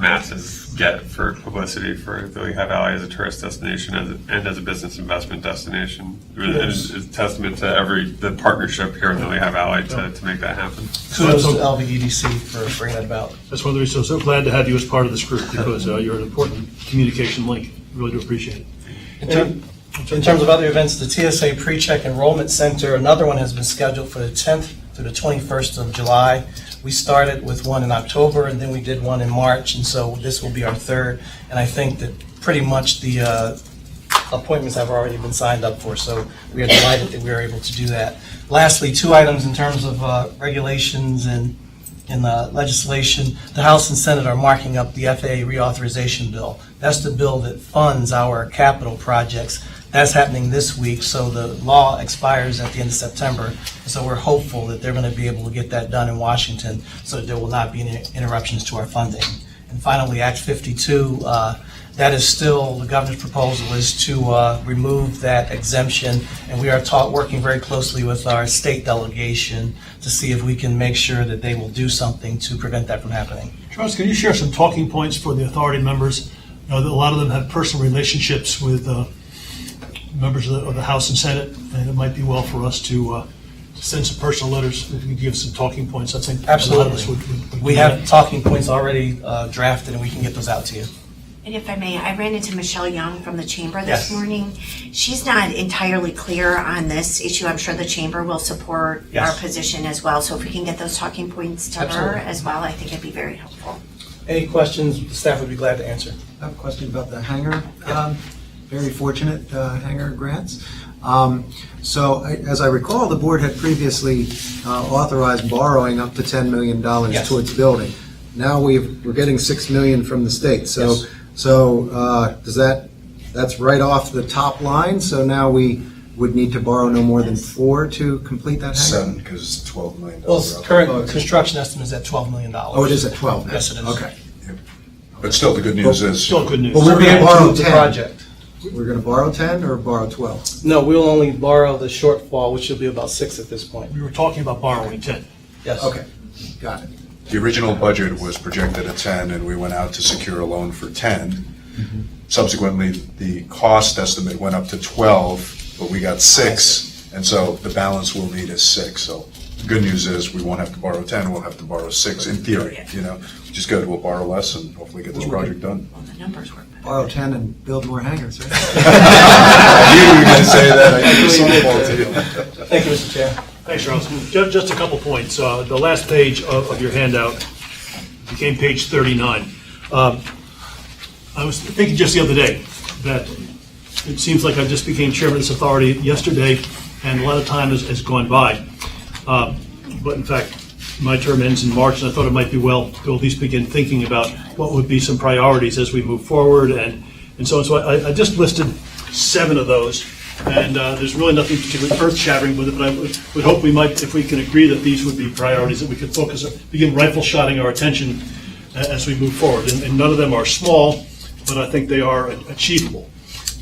get for publicity for the Lehigh Valley as a tourist destination and as a business investment destination. It's a testament to the partnership here in the Lehigh Valley to make that happen. Kudos to LVEDC for bringing that about. that's one of the reasons I'm so glad to have you as part of this group because you're an important communication link. Really do appreciate it. In terms of other events, the TSA Pre-Check Enrollment Center, another one has been scheduled for the 10th to the 21st of July. We started with one in October, and then we did one in March, and so this will be our third. And I think that pretty much the appointments have already been signed up for, so we are delighted that we are able to do that. Lastly, 2 items in terms of regulations and in the legislation, the House and Senate are marking up the FAA reauthorization bill. That's the bill that funds our capital projects. That's happening this week, so the law expires at the end of September. So we're hopeful that they're going to be able to get that done in Washington so that there will not be any interruptions to our funding. And finally, Act 52, that is still, the governor's proposal is to remove that exemption, and we are working very closely with our state delegation to see if we can make sure that they will do something to prevent that from happening. Charles, can you share some talking points for the authority members? You know, that a lot of them have personal relationships with members of the House and Senate, and it might be well for us to send some personal letters, if you could give some talking points. I think Absolutely. a lot of us would We do have that. talking points already drafted, and we can get those out to you. And if I may, I ran into Michelle Young from the Chamber Yes. this morning. She's not entirely clear on this issue. I'm sure the Chamber will support Yes. our position as well. So if we can get those talking points to her Absolutely. as well, I think it'd be very helpful. Any questions, the staff would be glad to answer. I have a question about the hangar. Very fortunate hangar grants. As I recall, the board had previously authorized borrowing up to $10 million Yes. towards building. Now we're getting $6 million from the state. Yes. That's right off the top line. So now we would need to borrow no more than 4 to complete that hangar? 7, because it's $12 million. Well, current construction estimate is at $12 million. Oh, it is at 12 now? Yes, it is. Okay. But still, the good news is. Still good news. But we're going to borrow the 10. project. We're going to borrow 10 or borrow 12? No, we'll only borrow the shortfall, which will be about 6 at this point. We were talking about borrowing 10. Yes. Okay, got it. The original budget was projected at 10, and we went out to secure a loan for 10. Subsequently, the cost estimate went up to 12, but we got 6, and so the balance we'll need is 6. So the good news is we won't have to borrow 10, we'll have to borrow 6 in theory, which is good. We'll borrow less and hopefully get this project done. Well, the numbers work. Borrow 10 and build more hangars, right? I knew you were going to say that. I gave softball to you. Thank you, Mr. Chair. Thanks, Charles. Just a couple points. The last page of your handout became page 39. I was thinking just the other day that it seems like I just became chairman of this authority yesterday, and a lot of time has gone by. But in fact, my term ends in March, and I thought it might be well to at least begin thinking about what would be some priorities as we move forward and so on. So I just listed 7 of those, and there's really nothing particularly earth-shattering with it, but I would hope we might, if we can agree that these would be priorities, that we could begin rifle-shotting our attention as we move forward. And none of them are small, but I think they are achievable.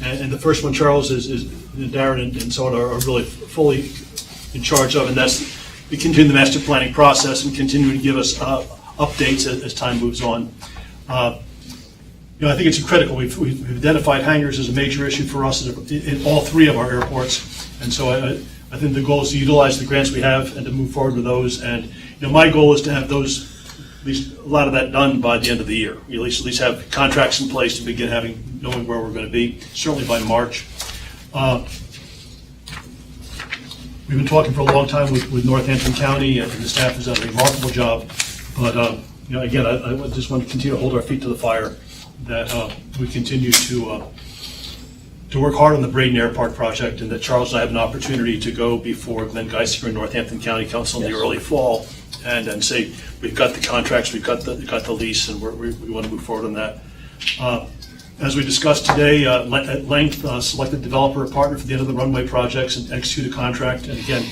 And the first one, Charles, is Darren and so on are really fully in charge of, and that's we continue the master planning process and continue to give us updates as time moves on. I think it's critical. We've identified hangars as a major issue for us in all 3 of our airports, and so I think the goal is to utilize the grants we have and to move forward with those. And my goal is to have those, at least a lot of that done by the end of the year. We at least have contracts in place to begin knowing where we're going to be, certainly by March. We've been talking for a long time with Northampton County, and the staff has done a remarkable job. But again, I just want to continue to hold our feet to the fire, that we continue to work hard on the Braden Airport project, and that Charles and I have an opportunity to go before Glenn Geisinger and Northampton County Council in the early fall, and say we've got the contracts, we've got the lease, and we want to move forward on that. As we discussed today, at length, select a developer or partner for the end of the runway projects and execute a contract. And again,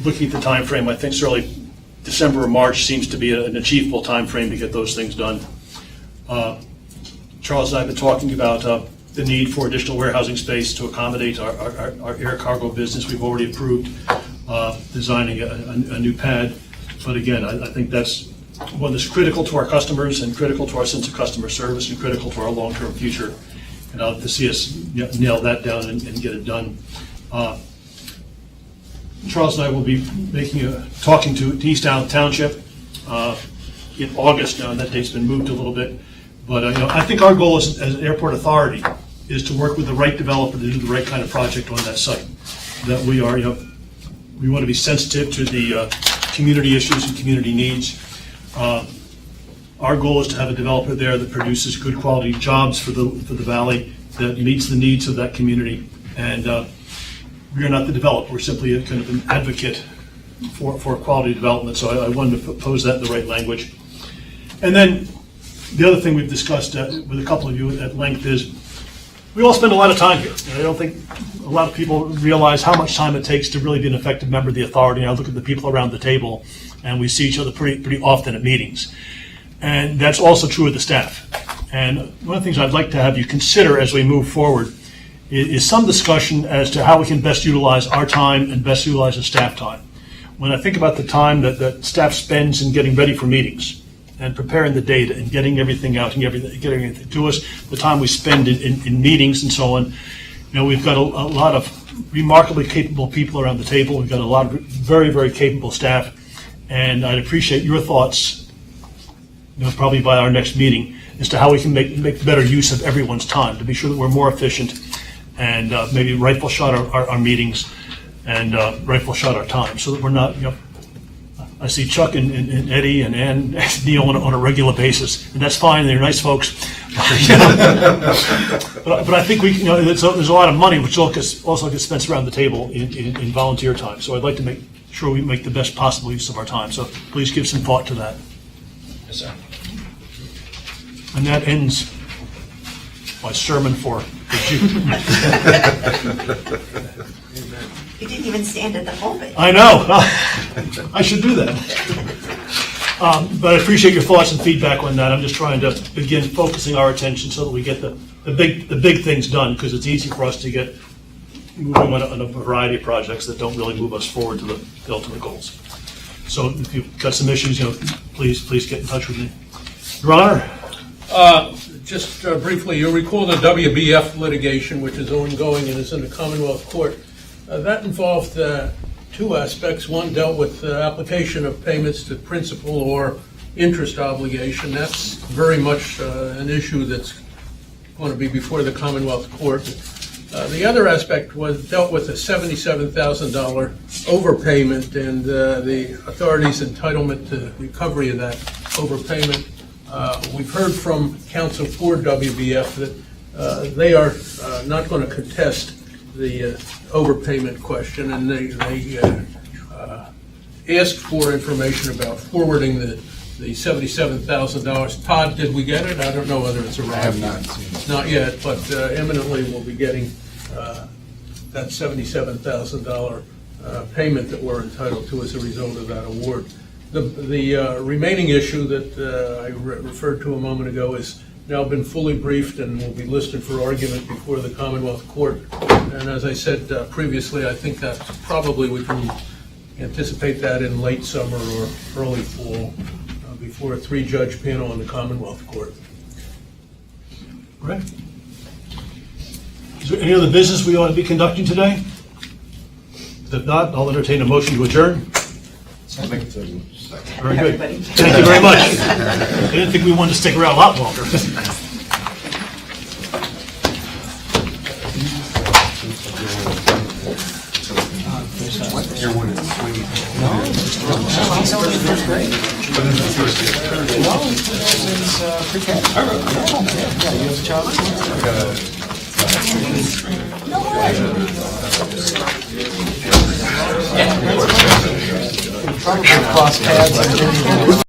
looking at the time frame, I think certainly December or March seems to be an achievable time frame to get those things done. Charles and I have been talking about the need for additional warehousing space to accommodate our air cargo business. We've already approved designing a new pad. But again, I think that's one that's critical to our customers and critical to our sense of customer service and critical to our long-term future. And I'd like to see us nail that down and get it done. Charles and I will be talking to East Allen Township in August now, and that date's been moved a little bit. But I think our goal as an airport authority is to work with the right developer to do the right kind of project on that site. That we are, we want to be sensitive to the community issues and community needs. Our goal is to have a developer there that produces good quality jobs for the valley, that meets the needs of that community. And we are not the developer, we're simply a kind of an advocate for quality development, so I wanted to pose that in the right language. And then the other thing we've discussed with a couple of you at length is we all spend a lot of time here. And I don't think a lot of people realize how much time it takes to really be an effective member of the authority. And I look at the people around the table, and we see each other pretty often at meetings. And that's also true of the staff. And one of the things I'd like to have you consider as we move forward is some discussion as to how we can best utilize our time and best utilize the staff time. When I think about the time that staff spends in getting ready for meetings and preparing the data and getting everything out and getting everything to us, the time we spend in meetings and so on, we've got a lot of remarkably capable people around the table. We've got a lot of very, very capable staff, and I'd appreciate your thoughts, probably by our next meeting, as to how we can make better use of everyone's time to be sure that we're more efficient and maybe rifle shot our meetings and rifle shot our time, so that we're not, I see Chuck and Eddie and Ann and Neil on a regular basis, and that's fine. They're nice folks. But I think there's a lot of money which also gets spent around the table in volunteer time. So I'd like to make sure we make the best possible use of our time. So please give some thought to that. Yes, sir. And that ends my sermon for you. You didn't even stand at the pulpit. I know. I should do that. But I appreciate your thoughts and feedback on that. I'm just trying to begin focusing our attention so that we get the big things done, because it's easy for us to get moving on a variety of projects that don't really move us forward to the ultimate goals. So if you've got some issues, please get in touch with me. Your Honor? Just briefly, you'll recall the WBF litigation, which is ongoing and is in the Commonwealth Court. That involved two aspects. One dealt with application of payments to principal or interest obligation. That's very much an issue that's going to be before the Commonwealth Court. The other aspect dealt with a $77,000 overpayment and the authority's entitlement to recovery of that overpayment. We've heard from counsel for WBF that they are not going to contest the overpayment question, and they asked for information about forwarding the $77,000. Todd, did we get it? I don't know whether it's arrived. I have not seen it. Not yet, but imminently we'll be getting that $77,000 payment that we're entitled to as a result of that award. The remaining issue that I referred to a moment ago is now been fully briefed and will be listed for argument before the Commonwealth Court. And as I said previously, I think that probably we can anticipate that in late summer or early fall before a 3-judge panel in the Commonwealth Court. Right. Is there any other business we ought to be conducting today? If not, I'll entertain a motion to adjourn. Very good. Thank you very much. I didn't think we wanted to stick around a lot longer. Probably cross paths.